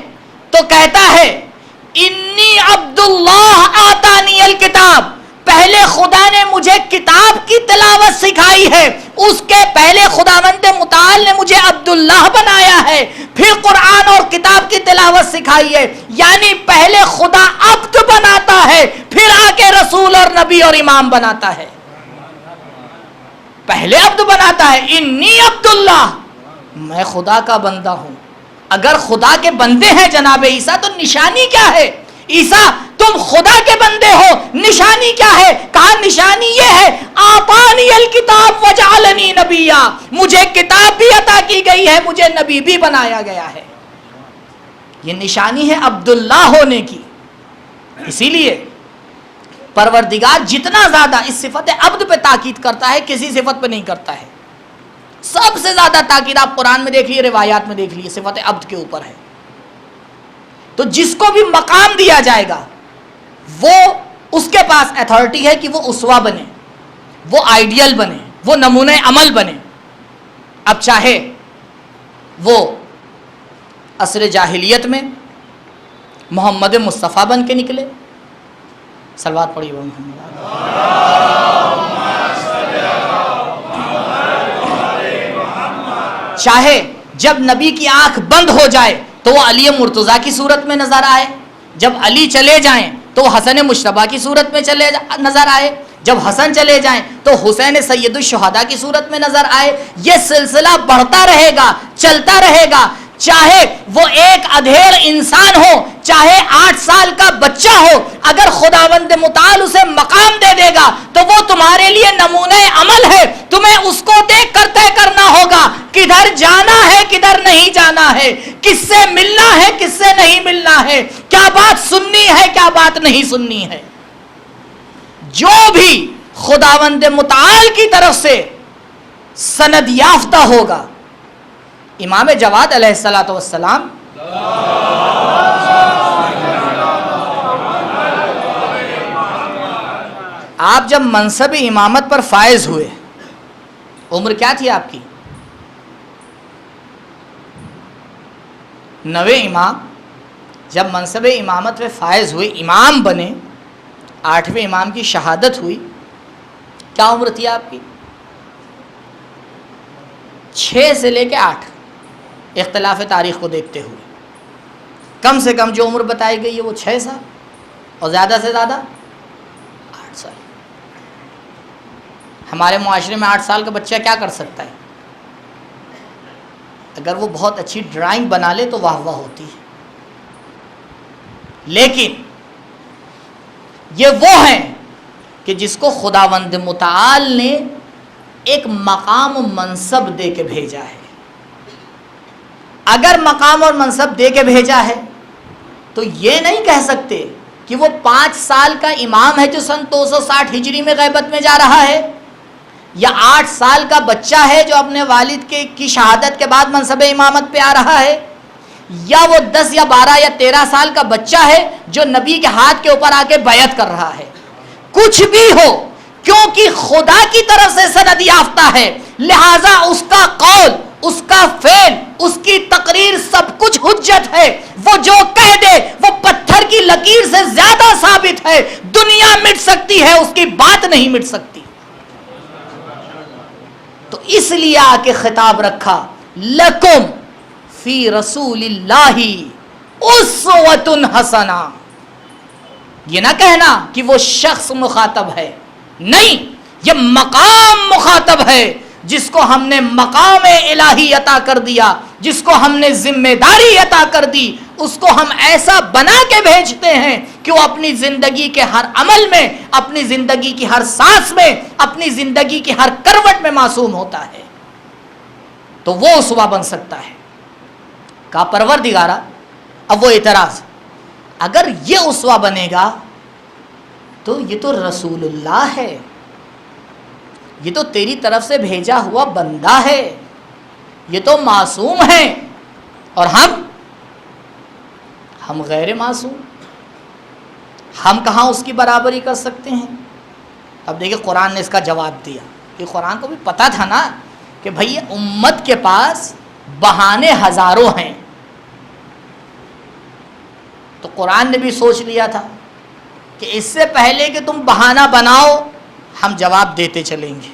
تو کہتا ہے انی عبداللہ آتانی الکتاب، پہلے خدا نے مجھے کتاب کی تلاوت سکھائی ہے، اس کے پہلے خداوند متعال نے مجھے عبداللہ بنایا ہے، پھر قرآن اور کتاب کی تلاوت سکھائی ہے۔ یعنی پہلے خدا عبد بناتا ہے پھر آ کے رسول اور نبی اور امام بناتا ہے۔ پہلے عبد بناتا ہے، انی عبداللہ، میں خدا کا بندہ ہوں۔ اگر خدا کے بندے ہیں جناب عیسیٰ تو نشانی کیا ہے؟ عیسیٰ تم خدا کے بندے ہو، نشانی کیا ہے؟ کہا نشانی یہ ہے آتانی الکتاب وجعلنی نبیا، مجھے کتاب بھی عطا کی گئی ہے، مجھے نبی بھی بنایا گیا ہے۔ یہ نشانی ہے عبداللہ ہونے کی۔ اسی لیے پروردگار جتنا زیادہ اس صفت عبد پہ تاکید کرتا ہے کسی صفت پہ نہیں کرتا ہے۔ سب سے زیادہ تاکید آپ قرآن میں دیکھ لیے، روایات میں دیکھ لیے، صفت عبد کے اوپر ہے۔ تو جس کو بھی مقام دیا جائے گا وہ اس کے پاس اتھارٹی ہے کہ وہ اسوہ بنے، وہ آئیڈیل بنے، وہ نمونہ عمل بنے۔ اب چاہے وہ عصر جاہلیت میں محمد مصطفیٰ بن کے نکلے، صلوات پڑھیے محمد، چاہے جب نبی کی آنکھ بند ہو جائے تو وہ علی مرتضیٰ کی صورت میں نظر آئے، جب علی چلے جائیں تو وہ حسن مجتبیٰ کی صورت میں نظر آئے، جب حسن چلے جائیں تو حسین سید الشہداء کی صورت میں نظر آئے۔ یہ سلسلہ بڑھتا رہے گا، چلتا رہے گا، چاہے وہ ایک ادھیڑ انسان ہو، چاہے 8 سال کا بچہ ہو، اگر خداوند متعال اسے مقام دے دے گا تو وہ تمہارے لیے نمونہ عمل ہے۔ تمہیں اس کو دیکھ کر طے کرنا ہوگا کدھر جانا ہے کدھر نہیں جانا ہے، کس سے ملنا ہے کس سے نہیں ملنا ہے، کیا بات سننی ہے کیا بات نہیں سننی ہے۔ جو بھی خداوند متعال کی طرف سے سند یافتہ ہوگا، امام جواد علیہ السلام آپ جب منصب امامت پر فائز ہوئے، عمر کیا تھی آپ کی؟ 9 امام جب منصب امامت پہ فائز ہوئے، امام بنے، 8ویں امام کی شہادت ہوئی، کیا عمر تھی آپ کی؟ 6 سے لے کے 8، اختلاف تاریخ کو دیکھتے ہوئے کم سے کم جو عمر بتائی گئی ہے وہ 6 سال اور زیادہ سے زیادہ 8 سال۔ ہمارے معاشرے میں 8 سال کا بچہ کیا کر سکتا ہے؟ اگر وہ بہت اچھی ڈرائنگ بنا لے تو واہ واہ ہوتی ہے، لیکن یہ وہ ہیں کہ جس کو خداوند متعال نے ایک مقام و منصب دے کے بھیجا ہے۔ اگر مقام اور منصب دے کے بھیجا ہے تو یہ نہیں کہہ سکتے کہ وہ 5 سال کا امام ہے جو سن 260 ہجری میں غیبت میں جا رہا ہے، یا 8 سال کا بچہ ہے جو اپنے والد کی شہادت کے بعد منصب امامت پہ آ رہا ہے، یا وہ 10 یا 12 یا 13 سال کا بچہ ہے جو نبی کے ہاتھ کے اوپر آ کے بیعت کر رہا ہے۔ کچھ بھی ہو، کیونکہ خدا کی طرف سے سند یافتہ ہے، لہذا اس کا قول، اس کا فعل، اس کی تقریر سب کچھ حجت ہے۔ وہ جو کہہ دے وہ پتھر کی لکیر سے زیادہ ثابت ہے۔ دنیا مٹ سکتی ہے، اس کی بات نہیں مٹ سکتی۔ تو اس لیے آ کے خطاب رکھا، لکم فی رسول اللہ اسوۃ حسنہ۔ یہ نہ کہنا کہ وہ شخص مخاطب ہے، نہیں، یہ مقام مخاطب ہے، جس کو ہم نے مقام الہی عطا کر دیا، جس کو ہم نے ذمہ داری عطا کر دی، اس کو ہم ایسا بنا کے بھیجتے ہیں کہ وہ اپنی زندگی کے ہر عمل میں، اپنی زندگی کی ہر سانس میں، اپنی زندگی کی ہر کروٹ میں معصوم ہوتا ہے، تو وہ اسوہ بن سکتا ہے۔ کہا پروردگارا، اب وہ اعتراض، اگر یہ اسوہ بنے گا تو یہ تو رسول اللہ ہے، یہ تو تیری طرف سے بھیجا ہوا بندہ ہے، یہ تو معصوم ہے، اور ہم غیر معصوم، ہم کہاں اس کی برابری کر سکتے ہیں؟ اب دیکھیں قرآن نے اس کا جواب دیا، کہ قرآن کو بھی پتا تھا نا کہ بھئی امت کے پاس بہانے ہزاروں ہیں، تو قرآن نے بھی سوچ لیا تھا کہ اس سے پہلے کہ تم بہانہ بناؤ ہم جواب دیتے چلیں گے،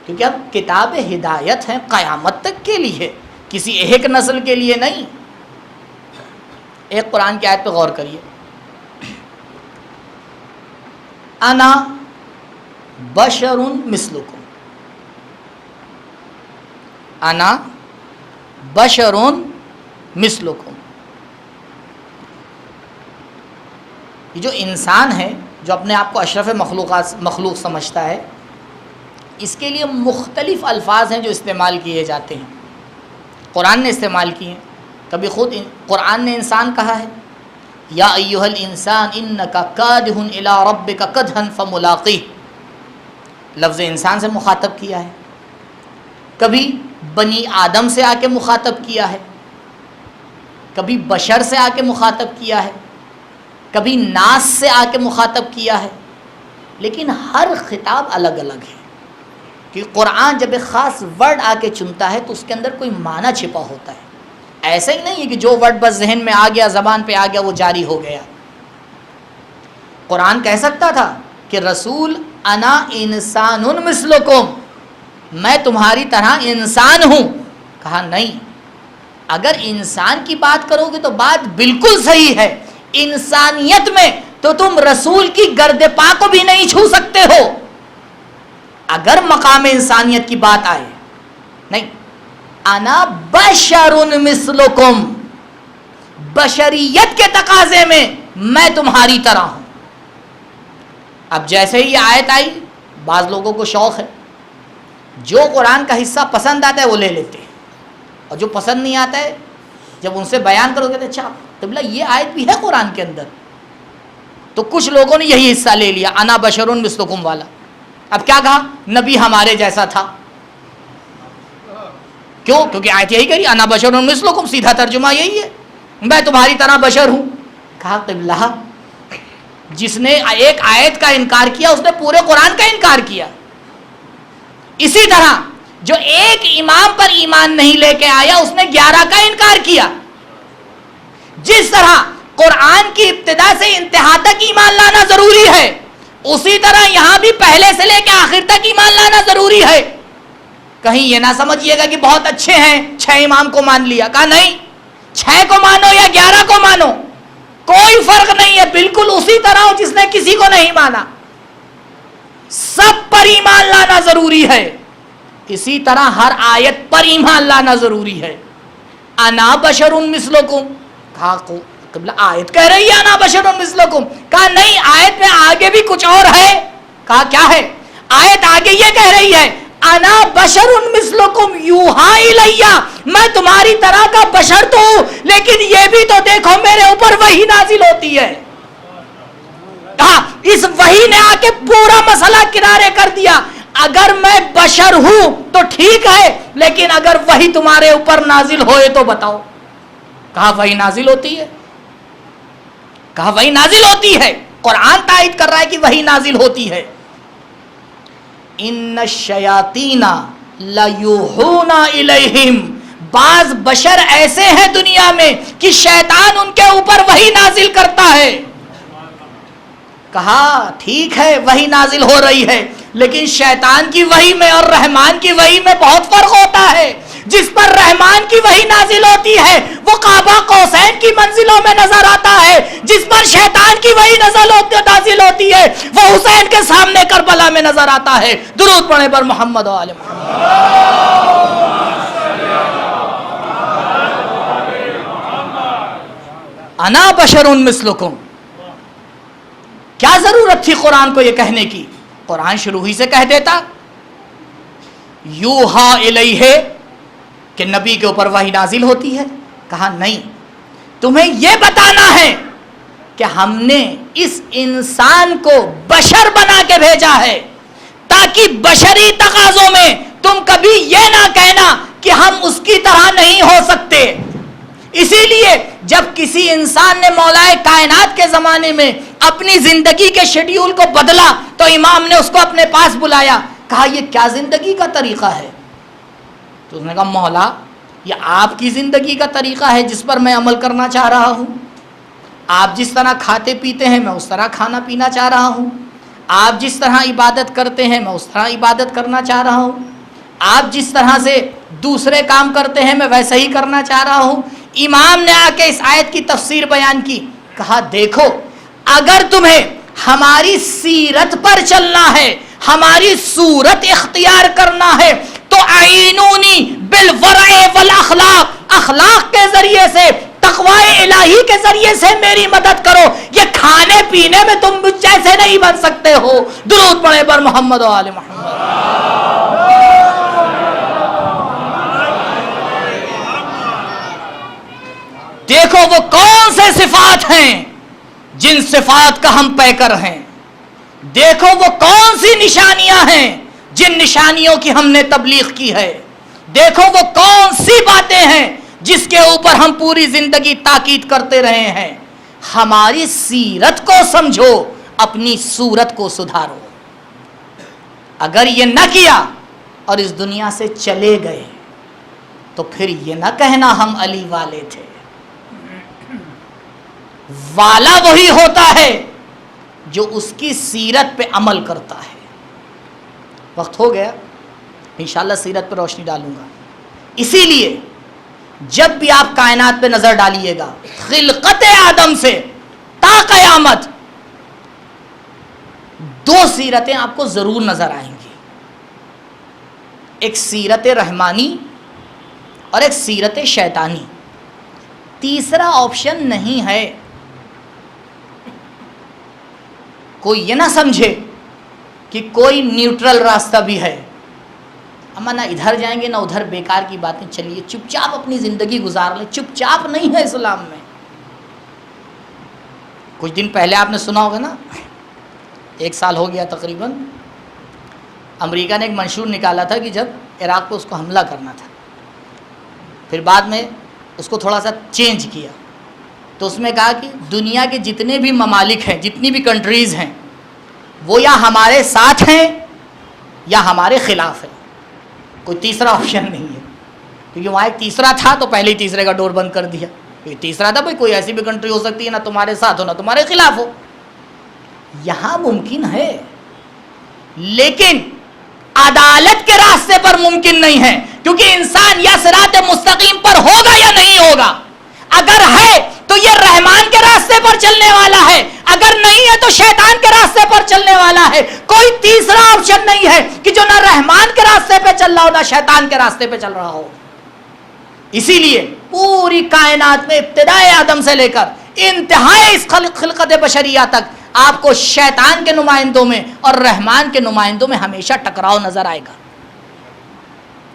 کیونکہ اب کتاب ہدایت ہے قیامت تک کے لیے، کسی ایک نسل کے لیے نہیں۔ ایک قرآن کی آیت پہ غور کریے، انا بشر مثلکم، انا بشر مثلکم۔ یہ جو انسان ہے، جو اپنے آپ کو اشرف مخلوق سمجھتا ہے، اس کے لیے مختلف الفاظ ہیں جو استعمال کیے جاتے ہیں، قرآن نے استعمال کیے ہیں، کبھی خود قرآن نے انسان کہا ہے، یا ایھا الانسان انک کادح الی ربک کدحا فملاقیہ، لفظ انسان سے مخاطب کیا ہے، کبھی بنی آدم سے آ کے مخاطب کیا ہے، کبھی بشر سے آ کے مخاطب کیا ہے، کبھی ناس سے آ کے مخاطب کیا ہے، لیکن ہر خطاب الگ الگ ہے، کہ قرآن جب ایک خاص ورڈ آ کے چنتا ہے تو اس کے اندر کوئی معنی چھپا ہوتا ہے، ایسا ہی نہیں ہے کہ جو ورڈ بس ذہن میں آ گیا، زبان پہ آ گیا، وہ جاری ہو گیا۔ قرآن کہہ سکتا تھا کہ رسول انا انسان مثلکم، میں تمہاری طرح انسان ہوں، کہا نہیں، اگر انسان کی بات کرو گے تو بات بالکل صحیح ہے، انسانیت میں تو تم رسول کی گرد پا کو بھی نہیں چھو سکتے ہو، اگر مقام انسانیت کی بات آئے، نہیں، انا بشر مثلکم، بشریت کے تقاضے میں تمہاری طرح ہوں۔ اب جیسے ہی یہ آیت آئی، بعض لوگوں کو شوق ہے، جو قرآن کا حصہ پسند آتا ہے وہ لے لیتے ہیں، اور جو پسند نہیں آتا ہے جب ان سے بیان کرو گے تو اچھا قبلہ یہ آیت بھی ہے قرآن کے اندر، تو کچھ لوگوں نے یہی حصہ لے لیا، انا بشر مثلکم والا۔ اب کیا کہا؟ نبی ہمارے جیسا تھا، کیوں؟ کیونکہ آیت یہی کہی انا بشر مثلکم، سیدھا ترجمہ یہی ہے، میں تمہاری طرح بشر ہوں۔ کہا قبلہ جس نے ایک آیت کا انکار کیا اس نے پورے قرآن کا انکار کیا۔ اسی طرح جو ایک امام پر ایمان نہیں لے کے آیا اس نے 11 کا انکار کیا۔ جس طرح قرآن کی ابتدا سے انتہا تک ایمان لانا ضروری ہے، اسی طرح یہاں بھی پہلے سے لے کے آخر تک ایمان لانا ضروری ہے۔ کہیں یہ نہ سمجھیے گا کہ بہت اچھے ہیں 6 امام کو مان لیا، کہا نہیں، 6 کو مانو یا 11 کو مانو کوئی فرق نہیں ہے، بالکل اسی طرح ہو جس نے کسی کو نہیں مانا، سب پر ایمان لانا ضروری ہے۔ اسی طرح ہر آیت پر ایمان لانا ضروری ہے۔ انا بشر مثلکم، کہا قبلہ آیت کہہ رہی ہے انا بشر مثلکم، کہا نہیں، آیت میں آگے بھی کچھ اور ہے۔ کہا کیا ہے؟ آیت آگے یہ کہہ رہی ہے انا بشر مثلکم یوحا الیہ، میں تمہاری طرح کا بشر تو ہوں، لیکن یہ بھی تو دیکھو میرے اوپر وحی نازل ہوتی ہے۔ کہا اس وحی نے آ کے پورا مسئلہ کنارے کر دیا، اگر میں بشر ہوں تو ٹھیک ہے، لیکن اگر وحی تمہارے اوپر نازل ہوئے تو بتاؤ۔ کہا وحی نازل ہوتی ہے، کہا وحی نازل ہوتی ہے، قرآن تائید کر رہا ہے کہ وحی نازل ہوتی ہے، ان الشیاطین لیوحون الیہم، بعض بشر ایسے ہیں دنیا میں کہ شیطان ان کے اوپر وحی نازل کرتا ہے. کہا ٹھیک ہے وحی نازل ہو رہی ہے، لیکن شیطان کی وحی میں اور رحمان کی وحی میں بہت فرق ہوتا ہے. جس پر رحمان کی وحی نازل ہوتی ہے وہ قاب قوسین کی منزلوں میں نظر آتا ہے، جس پر شیطان کی وحی نازل ہوتی ہے وہ حسین کے سامنے کربلا میں نظر آتا ہے. درود پڑھیں پر محمد و آل محمد. انا بشر مثلکم، کیا ضرورت تھی قرآن کو یہ کہنے کی؟ قرآن شروع ہی سے کہہ دیتا یوحا الیہ کہ نبی کے اوپر وحی نازل ہوتی ہے. کہا نہیں، تمہیں یہ بتانا ہے کہ ہم نے اس انسان کو بشر بنا کے بھیجا ہے تاکہ بشری تقاضوں میں تم کبھی یہ نہ کہنا کہ ہم اس کی طرح نہیں ہو سکتے. اسی لیے جب کسی انسان نے مولائے کائنات کے زمانے میں اپنی زندگی کے شیڈیول کو بدلا تو امام نے اس کو اپنے پاس بلایا، کہا یہ کیا زندگی کا طریقہ ہے؟ تو اس نے کہا مولا یہ آپ کی زندگی کا طریقہ ہے جس پر میں عمل کرنا چاہ رہا ہوں. آپ جس طرح کھاتے پیتے ہیں میں اس طرح کھانا پینا چاہ رہا ہوں. آپ جس طرح عبادت کرتے ہیں میں اس طرح عبادت کرنا چاہ رہا ہوں. آپ جس طرح سے دوسرے کام کرتے ہیں میں ویسے ہی کرنا چاہ رہا ہوں. امام نے آ کے اس آیت کی تفسیر بیان کی. کہا دیکھو اگر تمہیں ہماری سیرت پر چلنا ہے، ہماری صورت اختیار کرنا ہے تو اعینونی بالورع والاخلاق، اخلاق کے ذریعے سے، تقوی الہی کے ذریعے سے میری مدد کرو. یہ کھانے پینے میں تم مجھ جیسے نہیں بن سکتے ہو. درود پڑھے پر محمد و آل محمد. دیکھو وہ کون سے صفات ہیں جن صفات کا ہم پیکر ہیں. دیکھو وہ کون سی نشانیاں ہیں جن نشانیوں کی ہم نے تبلیغ کی ہے. دیکھو وہ کون سی باتیں ہیں جس کے اوپر ہم پوری زندگی تاکید کرتے رہے ہیں. ہماری سیرت کو سمجھو، اپنی صورت کو سدھارو. اگر یہ نہ کیا اور اس دنیا سے چلے گئے تو پھر یہ نہ کہنا ہم علی والے تھے. والا وہی ہوتا ہے جو اس کی سیرت پہ عمل کرتا ہے. وقت ہو گیا، انشاءاللہ سیرت پہ روشنی ڈالوں گا. اسی لیے جب بھی آپ کائنات پہ نظر ڈالیے گا، خلقت آدم سے تا قیامت، دو سیرتیں آپ کو ضرور نظر آئیں گی. ایک سیرت رحمانی اور ایک سیرت شیطانی. تیسرا آپشن نہیں ہے. کوئی یہ نہ سمجھے کہ کوئی نیوٹرل راستہ بھی ہے، اما نہ ادھر جائیں گے نہ ادھر، بیکار کی باتیں. چلیے چپ چاپ اپنی زندگی گزار لیں. چپ چاپ نہیں ہے اسلام میں. کچھ دن پہلے آپ نے سنا ہوگا نا، 1 سال ہو گیا تقریباً، امریکہ نے ایک منشور نکالا تھا کہ جب عراق پہ اس کو حملہ کرنا تھا، پھر بعد میں اس کو تھوڑا سا چینج کیا، تو اس میں کہا کہ دنیا کے جتنے بھی ممالک ہیں، جتنی بھی کنٹریز ہیں، وہ یا ہمارے ساتھ ہیں یا ہمارے خلاف ہیں. کوئی تیسرا آپشن نہیں ہے. کیونکہ وہاں ایک تیسرا تھا تو پہلے ہی تیسرے کا ڈور بند کر دیا. یہ تیسرا تھا بھائی کوئی ایسی بھی کنٹری ہو سکتی ہے نہ تمہارے ساتھ ہو نہ تمہارے خلاف ہو. یہاں ممکن ہے لیکن عدالت کے راستے پر ممکن نہیں ہے، کیونکہ انسان یا صراط مستقیم پر ہوگا یا نہیں ہوگا. اگر ہے تو یہ رحمان کے راستے پر چلنے والا ہے، اگر نہیں ہے تو شیطان کے راستے پر چلنے والا ہے. کوئی تیسرا آپشن نہیں ہے کہ جو نہ رحمان کے راستے پہ چل رہا ہو نہ شیطان کے راستے پہ چل رہا ہو. اسی لیے پوری کائنات میں ابتدائے آدم سے لے کر انتہائی اس خلقت بشریہ تک آپ کو شیطان کے نمائندوں میں اور رحمان کے نمائندوں میں ہمیشہ ٹکراؤ نظر آئے گا.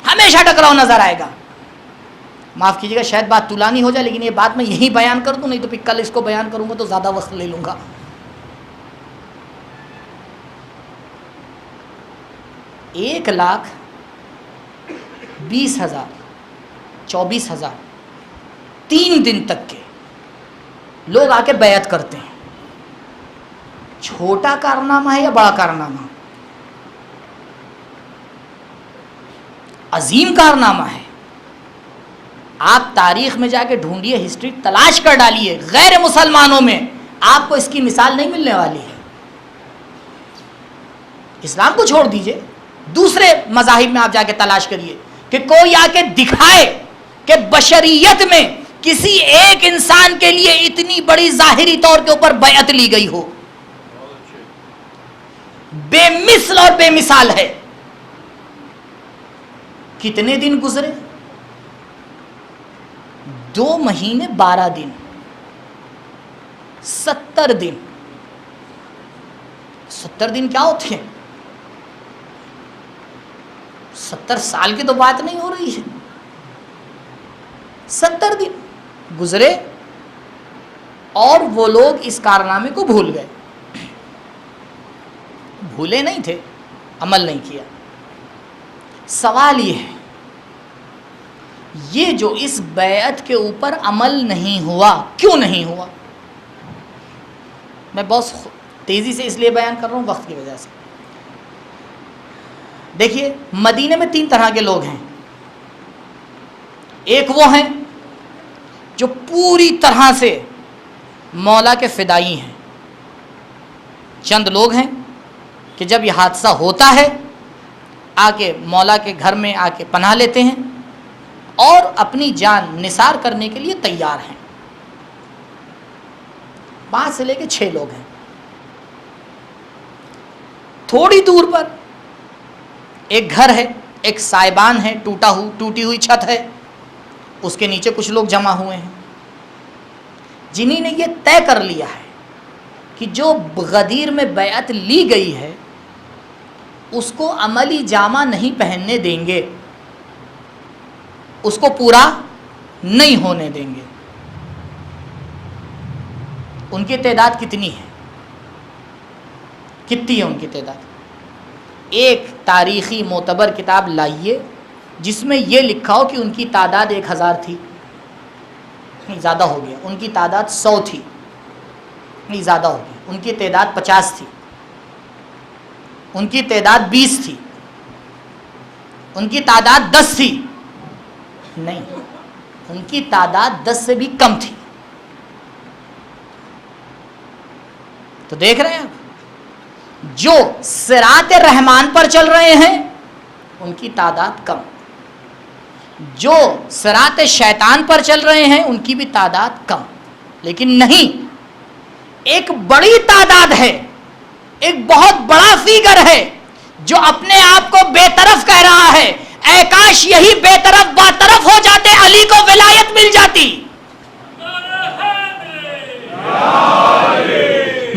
ہمیشہ ٹکراؤ نظر آئے گا. معاف کیجیے گا شاید بات طولانی ہو جائے، لیکن یہ بات میں یہی بیان کر دوں، نہیں تو پھر کل اس کو بیان کروں گا تو زیادہ وقت لے لوں گا. ایک 1,20,000 24,000 3 دن تک کے لوگ آ کے بیعت کرتے ہیں. چھوٹا کارنامہ ہے یا بڑا کارنامہ؟ عظیم کارنامہ ہے. آپ تاریخ میں جا کے ڈھونڈیے، ہسٹری تلاش کر ڈالیے، غیر مسلمانوں میں آپ کو اس کی مثال نہیں ملنے والی ہے. اسلام کو چھوڑ دیجئے، دوسرے مذاہب میں آپ جا کے تلاش کریے کہ کوئی آ کے دکھائے کہ بشریت میں کسی ایک انسان کے لیے اتنی بڑی ظاہری طور کے اوپر بیعت لی گئی ہو. بے مثل اور بے مثال ہے. کتنے دن گزرے؟ 2 مہینے 12 دن، 70 دن. 70 دن کیا ہوتے ہیں؟ 70 سال کی تو بات نہیں ہو رہی ہے. 70 دن گزرے اور وہ لوگ اس کارنامے کو بھول گئے. بھولے نہیں تھے، عمل نہیں کیا. سوال یہ ہے، یہ جو اس بیعت کے اوپر عمل نہیں ہوا، کیوں نہیں ہوا؟ میں بہت تیزی سے اس لیے بیان کر رہا ہوں وقت کی وجہ سے. دیکھیے، مدینے میں 3 طرح کے لوگ ہیں. ایک وہ ہیں جو پوری طرح سے مولا کے فدائی ہیں. چند لوگ ہیں کہ جب یہ حادثہ ہوتا ہے آ کے مولا کے گھر میں آ کے پناہ لیتے ہیں اور اپنی جان نثار کرنے کے لیے تیار ہیں. 5 سے لے کے 6 لوگ ہیں. تھوڑی دور پر ایک گھر ہے، ایک سائبان ہے، ٹوٹی ہوئی چھت ہے، اس کے نیچے کچھ لوگ جمع ہوئے ہیں جنہیں نے یہ طے کر لیا ہے کہ جو غدیر میں بیعت لی گئی ہے اس کو عملی جامہ نہیں پہننے دیں گے، اس کو پورا نہیں ہونے دیں گے. ان کی تعداد کتنی ہے؟ کتنی ہے ان کی تعداد؟ ایک تاریخی معتبر کتاب لائیے جس میں یہ لکھا ہو کہ ان کی تعداد 1000 تھی. نہیں، زیادہ ہو گیا. ان کی تعداد 100 تھی. نہیں، زیادہ ہو گیا. ان کی تعداد 50 تھی. ان کی تعداد 20 تھی. ان کی تعداد 10 تھی. نہیں، ان کی تعداد 10 سے بھی کم تھی. تو دیکھ رہے ہیں آپ، جو صراط رحمان پر چل رہے ہیں ان کی تعداد کم، جو صراط شیطان پر چل رہے ہیں ان کی بھی تعداد کم. لیکن نہیں، ایک بڑی تعداد ہے، ایک بہت بڑا فیگر ہے جو اپنے آپ کو بے طرف کہہ رہا ہے. اے کاش یہی بے طرف با طرف ہو جاتے، علی کو ولایت مل جاتی.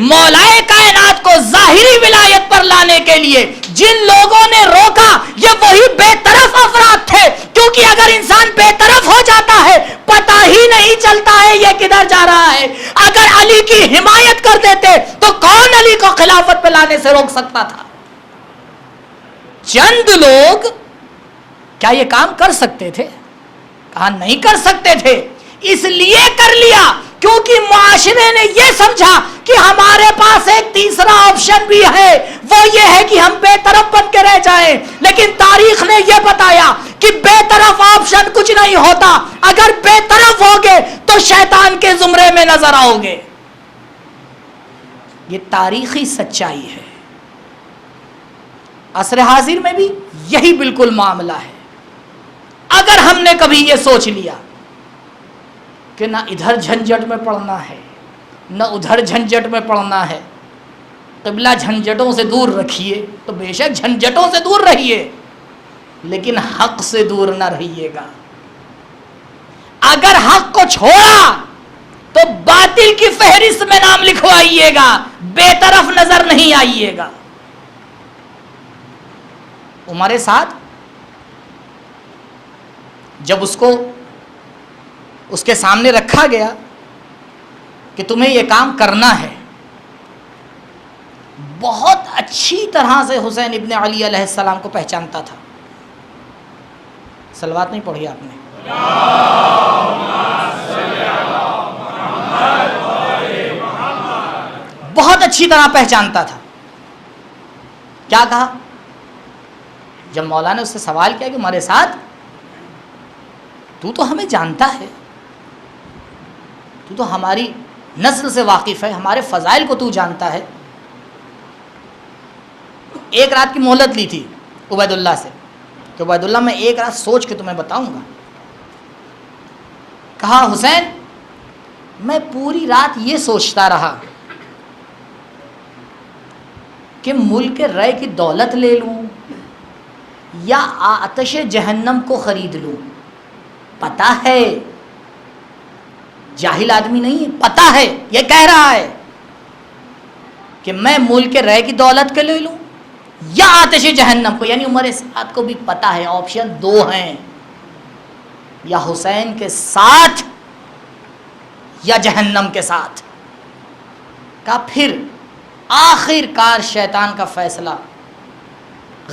مولائے کائنات کو ظاہری ولایت پر لانے کے لیے جن لوگوں نے روکا یہ وہی بے طرف افراد تھے. کیونکہ اگر انسان بے طرف ہو جاتا ہے پتہ ہی نہیں چلتا ہے یہ کدھر جا رہا ہے. اگر علی کی حمایت کر دیتے تو کون علی کو خلافت پہ لانے سے روک سکتا تھا؟ چند لوگ کیا یہ کام کر سکتے تھے؟ کہا نہیں کر سکتے تھے. اس لیے کر لیا کیونکہ معاشرے نے یہ سمجھا کہ ہمارے پاس ایک تیسرا آپشن بھی ہے، وہ یہ ہے کہ ہم بے طرف بن کے رہ جائیں. لیکن تاریخ نے یہ بتایا کہ بے طرف آپشن کچھ نہیں ہوتا. اگر بے طرف ہوگے تو شیطان کے زمرے میں نظر آؤ گے. یہ تاریخی سچائی ہے. عصر حاضر میں بھی یہی بالکل معاملہ ہے. اگر ہم نے کبھی یہ سوچ لیا کہ نہ ادھر جھنجٹ میں پڑنا ہے نہ ادھر جھنجٹ میں پڑنا ہے، قبلہ جھنجٹوں سے دور رکھیے، تو بے شک جھنجٹوں سے دور رہیے لیکن حق سے دور نہ رہیے گا. اگر حق کو چھوڑا تو باطل کی فہرست میں نام لکھوائیے گا، بے طرف نظر نہیں آئیے گا. عمر سعد جب اس کے سامنے رکھا گیا کہ تمہیں یہ کام کرنا ہے، بہت اچھی طرح سے حسین ابن علی علیہ السلام کو پہچانتا تھا. صلوات نہیں پڑھی آپ نے؟ بہت اچھی طرح پہچانتا تھا. کیا کہا؟ جب مولا نے اس سے سوال کیا کہ ہمارے ساتھ تو ہمیں جانتا ہے، تو ہماری نسل سے واقف ہے، ہمارے فضائل کو تو جانتا ہے، ایک رات کی مہلت لی تھی عبید اللہ سے کہ عبید اللہ میں ایک رات سوچ کے تمہیں بتاؤں گا. کہا حسین میں پوری رات یہ سوچتا رہا کہ ملک رے کی دولت لے لوں یا آتش جہنم کو خرید لوں. پتہ ہے، جاہل آدمی نہیں ہے، پتہ ہے، یہ کہہ رہا ہے کہ میں ملک رے کی دولت کے لے لوں یا آتش جہنم کو. یعنی عمر سعد کو بھی پتہ ہے آپشن دو ہیں، یا حسین کے ساتھ یا جہنم کے ساتھ. کا پھر آخر کار شیطان کا فیصلہ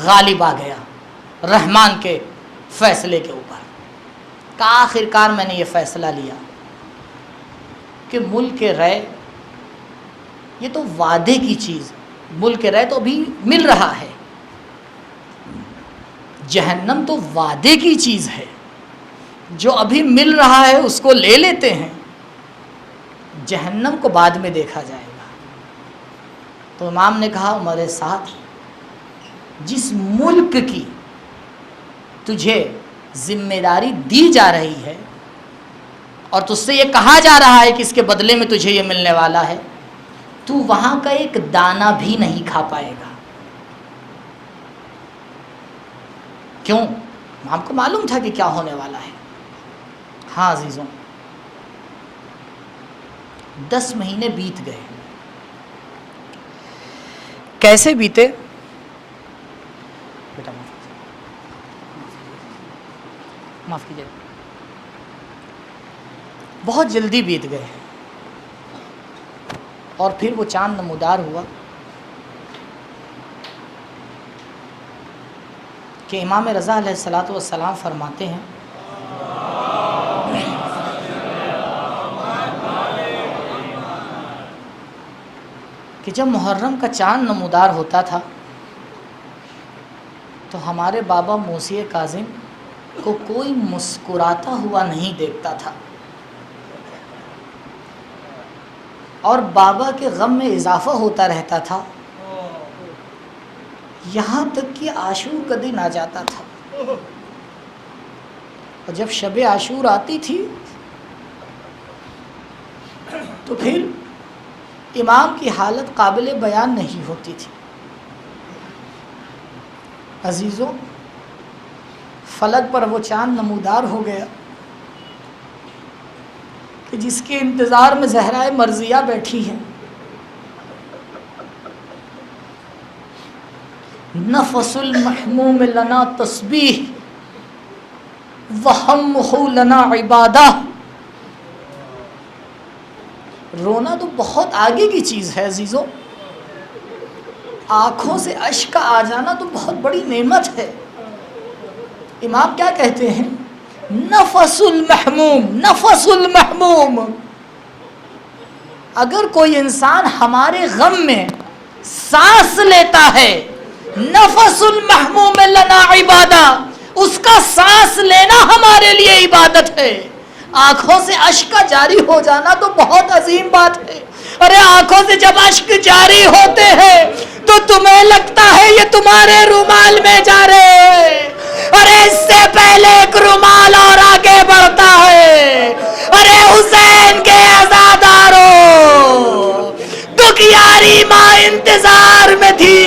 غالب آ گیا رحمان کے فیصلے کے اوپر. کا آخر کار میں نے یہ فیصلہ لیا کہ ملک رے یہ تو وعدے کی چیز، ملک رے تو ابھی مل رہا ہے، جہنم تو وعدے کی چیز ہے، جو ابھی مل رہا ہے اس کو لے لیتے ہیں، جہنم کو بعد میں دیکھا جائے گا. تو امام نے کہا عمر سعد جس ملک کی تجھے ذمہ داری دی جا رہی ہے اور تجھ سے یہ کہا جا رہا ہے کہ اس کے بدلے میں تجھے یہ ملنے والا ہے، تو وہاں کا ایک دانہ بھی نہیں کھا پائے گا. کیوں؟ امام کو معلوم تھا کہ کیا ہونے والا ہے. ہاں عزیزوں، 10 مہینے بیت گئے. کیسے بیتے؟ بیٹا معاف کیجیے، بہت جلدی بیت گئے. اور پھر وہ چاند نمودار ہوا کہ امام رضا علیہ الصلوۃ والسلام فرماتے ہیں کہ جب محرم کا چاند نمودار ہوتا تھا تو ہمارے بابا موسی کاظم کو کوئی مسکراتا ہوا نہیں دیکھتا تھا، اور بابا کے غم میں اضافہ ہوتا رہتا تھا، یہاں تک کہ عاشور کا دن آ جاتا تھا. اور جب شب عاشور آتی تھی تو پھر امام کی حالت قابل بیان نہیں ہوتی تھی. عزیزوں، فلک پر وہ چاند نمودار ہو گیا کہ جس کے انتظار میں زہرائے مرضیہ بیٹھی ہے. نفس المحموم لنا تسبیح وہمہ لنا عبادہ. رونا تو بہت آگے کی چیز ہے عزیزوں، آنکھوں سے اشک کا آ جانا تو بہت بڑی نعمت ہے. امام کیا کہتے ہیں؟ نفس المحموم، نفس المحموم. اگر کوئی انسان ہمارے غم میں سانس لیتا ہے، نفس المحموم لنا عبادہ، اس کا سانس لینا ہمارے لیے عبادت ہے. آنکھوں سے اشک کا جاری ہو جانا تو بہت عظیم بات ہے. ارے آنکھوں سے جب اشک جاری ہوتے ہیں تو تمہیں لگتا ہے یہ تمہارے رومال میں جا رہے ہیں. ارے اس سے پہلے ایک رومال اور آگے بڑھتا ہے. ارے حسین کے عزاداروں، دکھیاری ماں انتظار میں تھی،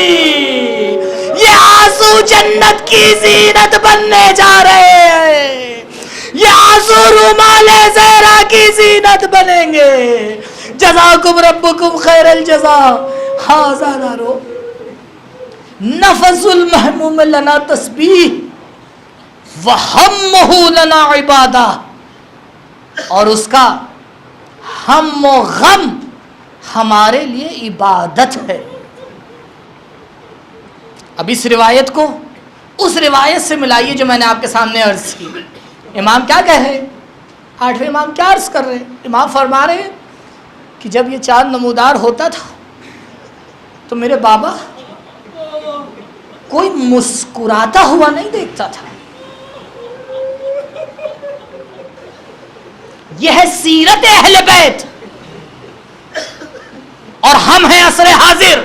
یہ آنسو جنت کی زینت بننے جا رہے ہیں، یہ آنسو رومال زہرا کی زینت بنیں گے. جزاکم ربکم خیر الجزا. ہاں عزاداروں، نفس المحموم لنا تسبیح وہمہ لنا عبادہ، اور اس کا ہم و غم ہمارے لیے عبادت ہے. اب اس روایت کو اس روایت سے ملائیے جو میں نے آپ کے سامنے عرض کی. امام کیا کہہ رہے ہیں؟ 8ویں امام کیا عرض کر رہے ہیں؟ امام فرما رہے ہیں کہ جب یہ چاند نمودار ہوتا تھا تو میرے بابا کوئی مسکراتا ہوا نہیں دیکھتا تھا. یہ ہے سیرت اہل بیت، اور ہم ہیں عصر حاضر.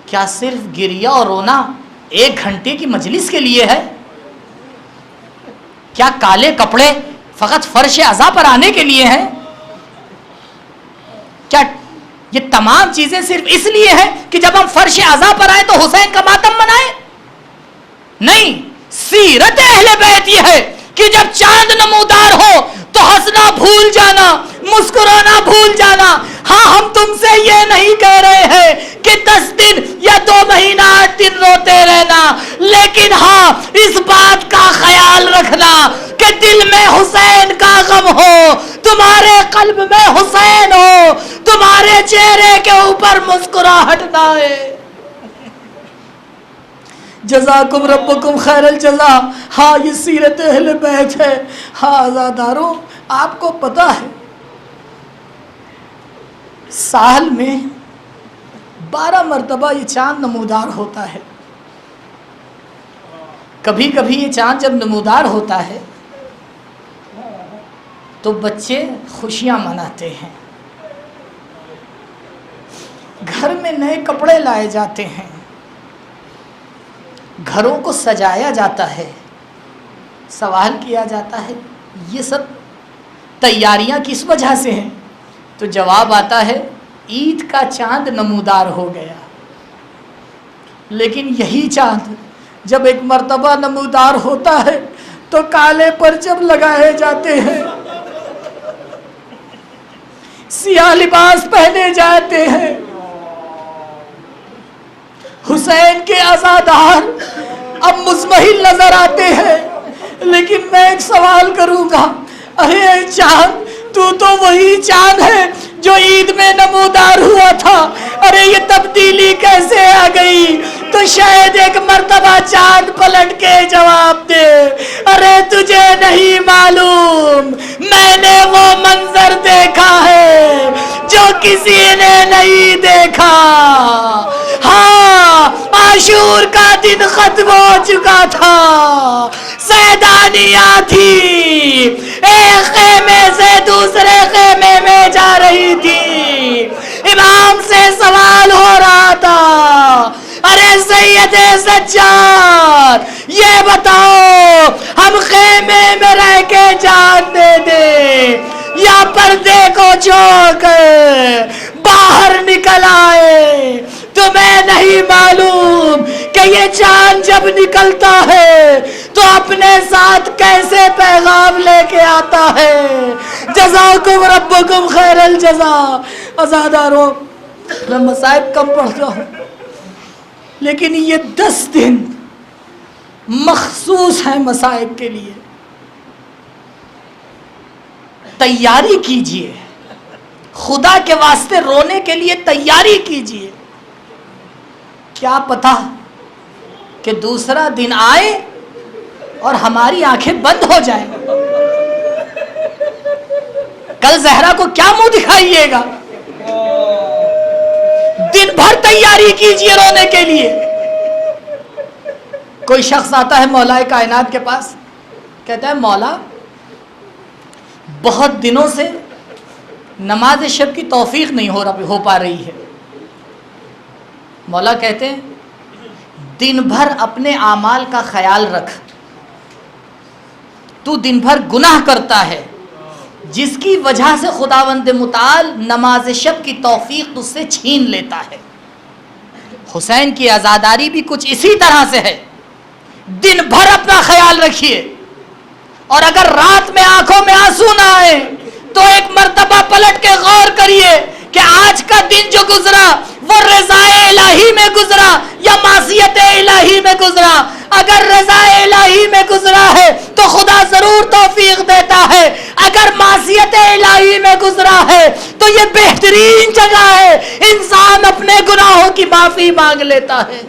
کیا صرف گریہ اور رونا 1 گھنٹے کی مجلس کے لیے ہے؟ کیا کالے کپڑے فقط فرش عزا پر آنے کے لیے ہیں؟ کیا یہ تمام چیزیں صرف اس لیے ہیں کہ جب ہم فرش عزا پر آئیں تو حسین کا ماتم منائیں؟ نہیں، سیرت اہل بیت یہ ہے کہ جب چاند نمودار ہو تو ہنسنا بھول جانا، مسکرانا بھول جانا. ہاں، ہم تم سے یہ نہیں کہہ رہے ہیں کہ 10 دن یا 2 مہینہ 8 دن روتے رہنا، لیکن ہاں اس بات کا خیال رکھنا کہ دل میں حسین کا غم ہو، تمہارے قلب میں حسین ہو، تمہارے چہرے کے اوپر مسکراہٹ نہ آئے. جزاکم ربکم خیر الجزا. ہاں، یہ سیرت اہل بیت ہے. ہاں عزاداروں، آپ کو پتہ ہے سال میں 12 مرتبہ یہ چاند نمودار ہوتا ہے. کبھی کبھی یہ چاند جب نمودار ہوتا ہے تو بچے خوشیاں مناتے ہیں، گھر میں نئے کپڑے لائے جاتے ہیں، گھروں کو سجایا جاتا ہے. سوال کیا جاتا ہے یہ سب تیاریاں کس وجہ سے ہیں؟ تو جواب آتا ہے عید کا چاند نمودار ہو گیا. لیکن یہی چاند جب ایک مرتبہ نمودار ہوتا ہے تو کالے پرچم لگائے جاتے ہیں، سیاہ لباس پہنے جاتے ہیں. حسین کے عزادار اب مزمحل نظر آتے ہیں. لیکن میں ایک سوال کروں گا، ارے چاند، تو وہی چاند ہے جو عید میں نمودار ہوا تھا. ارے یہ تبدیلی کیسے آ گئی؟ تو شاید ایک مرتبہ چاند پلٹ کے جواب دے. ارے تجھے نہیں معلوم، میں نے وہ منظر دیکھا ہے جو کسی نے نہیں دیکھا. ہاں، عاشور کا دن ختم ہو چکا تھا، سیدانیاں تھی، ایک خیمے سے دوسرے خیمے میں جا رہی تھی. امام سے سوال ہو رہا تھا، ارے سید سجاد یہ بتاؤ، ہم خیمے میں رہ کے جان دے دیں یا پردے کو چھوڑ کر باہر نکل آئے؟ تمہیں نہیں معلوم کہ یہ چاند جب نکلتا ہے تو اپنے ساتھ کیسے پیغام لے کے آتا ہے. جزاکم ربکم خیر الجزا. عزاداروں، میں مصائب کم پڑھتا ہوں لیکن یہ 10 دن مخصوص ہیں مصائب کے لیے. تیاری کیجئے، خدا کے واسطے رونے کے لیے تیاری کیجئے. کیا پتا کہ دوسرا دن آئے اور ہماری آنکھیں بند ہو جائیں. کل زہرا کو کیا منہ دکھائیے گا؟ دن بھر تیاری کیجئے رونے کے لیے. کوئی شخص آتا ہے مولا کائنات کے پاس، کہتا ہے مولا بہت دنوں سے نماز شب کی توفیق نہیں ہو پا رہی ہے. مولا کہتے ہیں دن بھر اپنے اعمال کا خیال رکھ، تو دن بھر گناہ کرتا ہے جس کی وجہ سے خداوند متعال نماز شب کی توفیق اس سے چھین لیتا ہے. حسین کی عزاداری بھی کچھ اسی طرح سے ہے. دن بھر اپنا خیال رکھیے، اور اگر رات میں آنکھوں میں آنسو نہ آئے تو ایک مرتبہ پلٹ کے غور کریے کہ آج کا دن جو گزرا وہ رضا الہی میں گزرا یا معصیت الہی میں گزرا. اگر رضا الہی میں گزرا ہے تو خدا ضرور توفیق دیتا ہے، اگر معصیت الہی میں گزرا ہے تو یہ بہترین جگہ ہے، انسان اپنے گناہوں کی معافی مانگ لیتا ہے.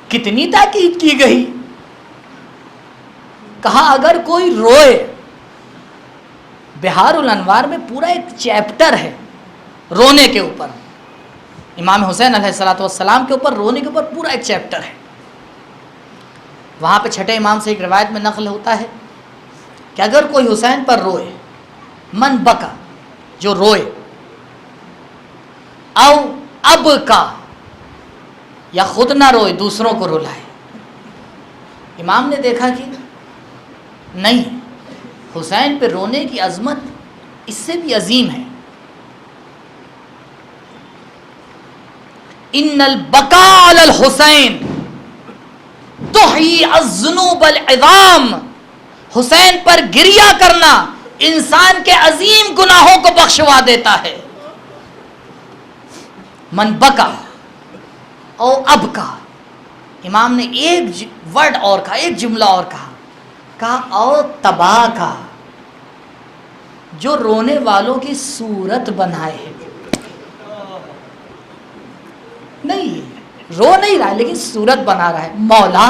کتنی تاکید کی گئی. کہا اگر کوئی روئے، بہار الانوار میں پورا ایک چیپٹر ہے رونے کے اوپر، امام حسین علیہ السلام کے اوپر رونے کے اوپر پورا ایک چیپٹر ہے۔ وہاں پہ چھٹے امام سے ایک روایت میں نقل ہوتا ہے کہ اگر کوئی حسین پر روئے، من بکا، جو روئے، او اب کا، یا خود نہ روئے دوسروں کو رلائے۔ امام نے دیکھا کہ نہیں، حسین پہ رونے کی عظمت اس سے بھی عظیم ہے۔ ان البکاء علی الحسین تحیی الذنوب العظام، حسین پر گریہ کرنا انسان کے عظیم گناہوں کو بخشوا دیتا ہے۔ من بکا او اب کا، امام نے ایک ورڈ اور کہا، ایک جملہ اور کہا او تباہ کا، جو رونے والوں کی صورت بنائے۔ نہیں، رو نہیں رہا ہے لیکن صورت بنا رہا ہے۔ مولا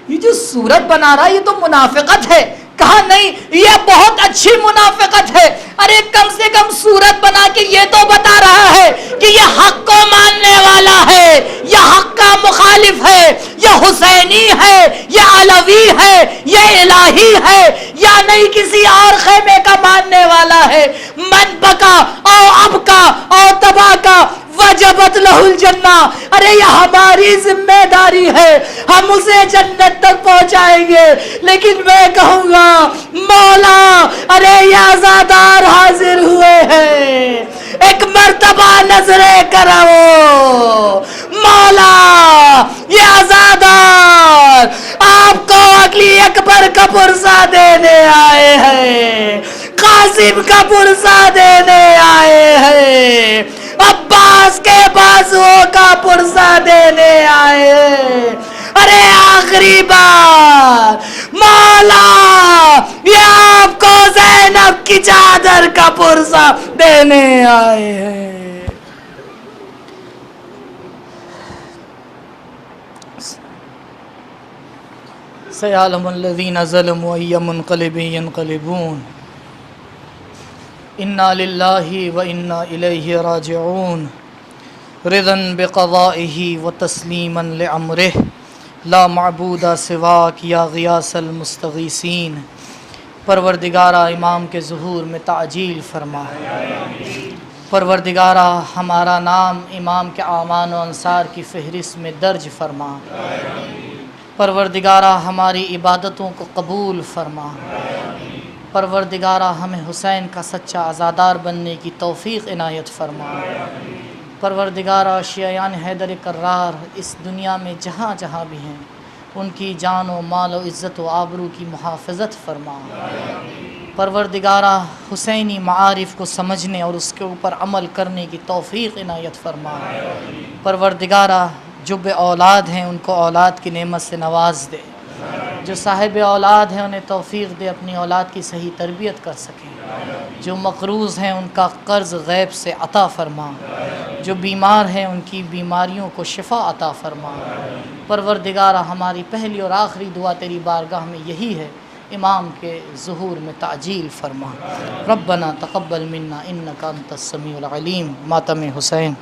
یہ جو صورت بنا رہا ہے یہ تو منافقت ہے۔ کہا نہیں، یہ بہت اچھی منافقت ہے۔ ارے کم سے کم صورت بنا کے یہ تو بتا رہا ہے کہ یہ حق کو ماننے والا ہے، یہ حق کا مخالف ہے، یہ حسینی ہے، یہ علوی ہے، یہ الہی ہے، یا نہیں کسی اور خیمے کا ماننے والا ہے۔ من بکا او اب کا او تباہ کا وجبت لہ الجنہ، ارے یہ ہماری ذمہ داری ہے، ہم اسے جنت تک پہنچائیں گے۔ لیکن میں کہوں گا مولا، ارے یہ عزادار حاضر ہوئے ہیں، ایک مرتبہ نظریں کرو مولا، یہ عزادار آپ کو اگلی اکبر کا پرزہ دینے آئے ہیں، قاسم کا پرزہ دینے آئے ہیں، عباس کے بازوؤں کا پرزہ دینے آئے ہیں۔ ارے آخری بار مولا، یہ آپ کو زینب کی چادر کا پرزہ دینے آئے ہیں۔ سیعلم الذین ظلموا ای منقلب ینقلبون، انا للہ و انا الیہ راجعون، رضا بقضائہ و تسلیما لامرہ، لا معبود سواک یا غیاث المستغیثین۔ پروردگارہ امام کے ظہور میں تعجیل فرما، پروردگارہ ہمارا نام امام کے اعوان و انصار کی فہرست میں درج فرما، پروردگارہ ہماری عبادتوں کو قبول فرما، پروردگارہ ہمیں حسین کا سچا عزادار بننے کی توفیق عنایت فرما، پروردگارہ شیعیان حیدر کرار اس دنیا میں جہاں جہاں بھی ہیں ان کی جان و مال و عزت و آبرو کی محافظت فرما، پروردگارہ حسینی معارف کو سمجھنے اور اس کے اوپر عمل کرنے کی توفیق عنایت فرما، پروردگارہ جو بے اولاد ہیں ان کو اولاد کی نعمت سے نواز دے، جو صاحب اولاد ہیں انہیں توفیق دے اپنی اولاد کی صحیح تربیت کر سکیں، جو مقروض ہیں ان کا قرض غیب سے عطا فرما، جو بیمار ہیں ان کی بیماریوں کو شفا عطا فرما، پروردگارہ ہماری پہلی اور آخری دعا تیری بارگاہ میں یہی ہے، امام کے ظہور میں تعجیل فرما۔ ربنا تقبل منا انک انت السمیع العلیم۔ ماتم حسین۔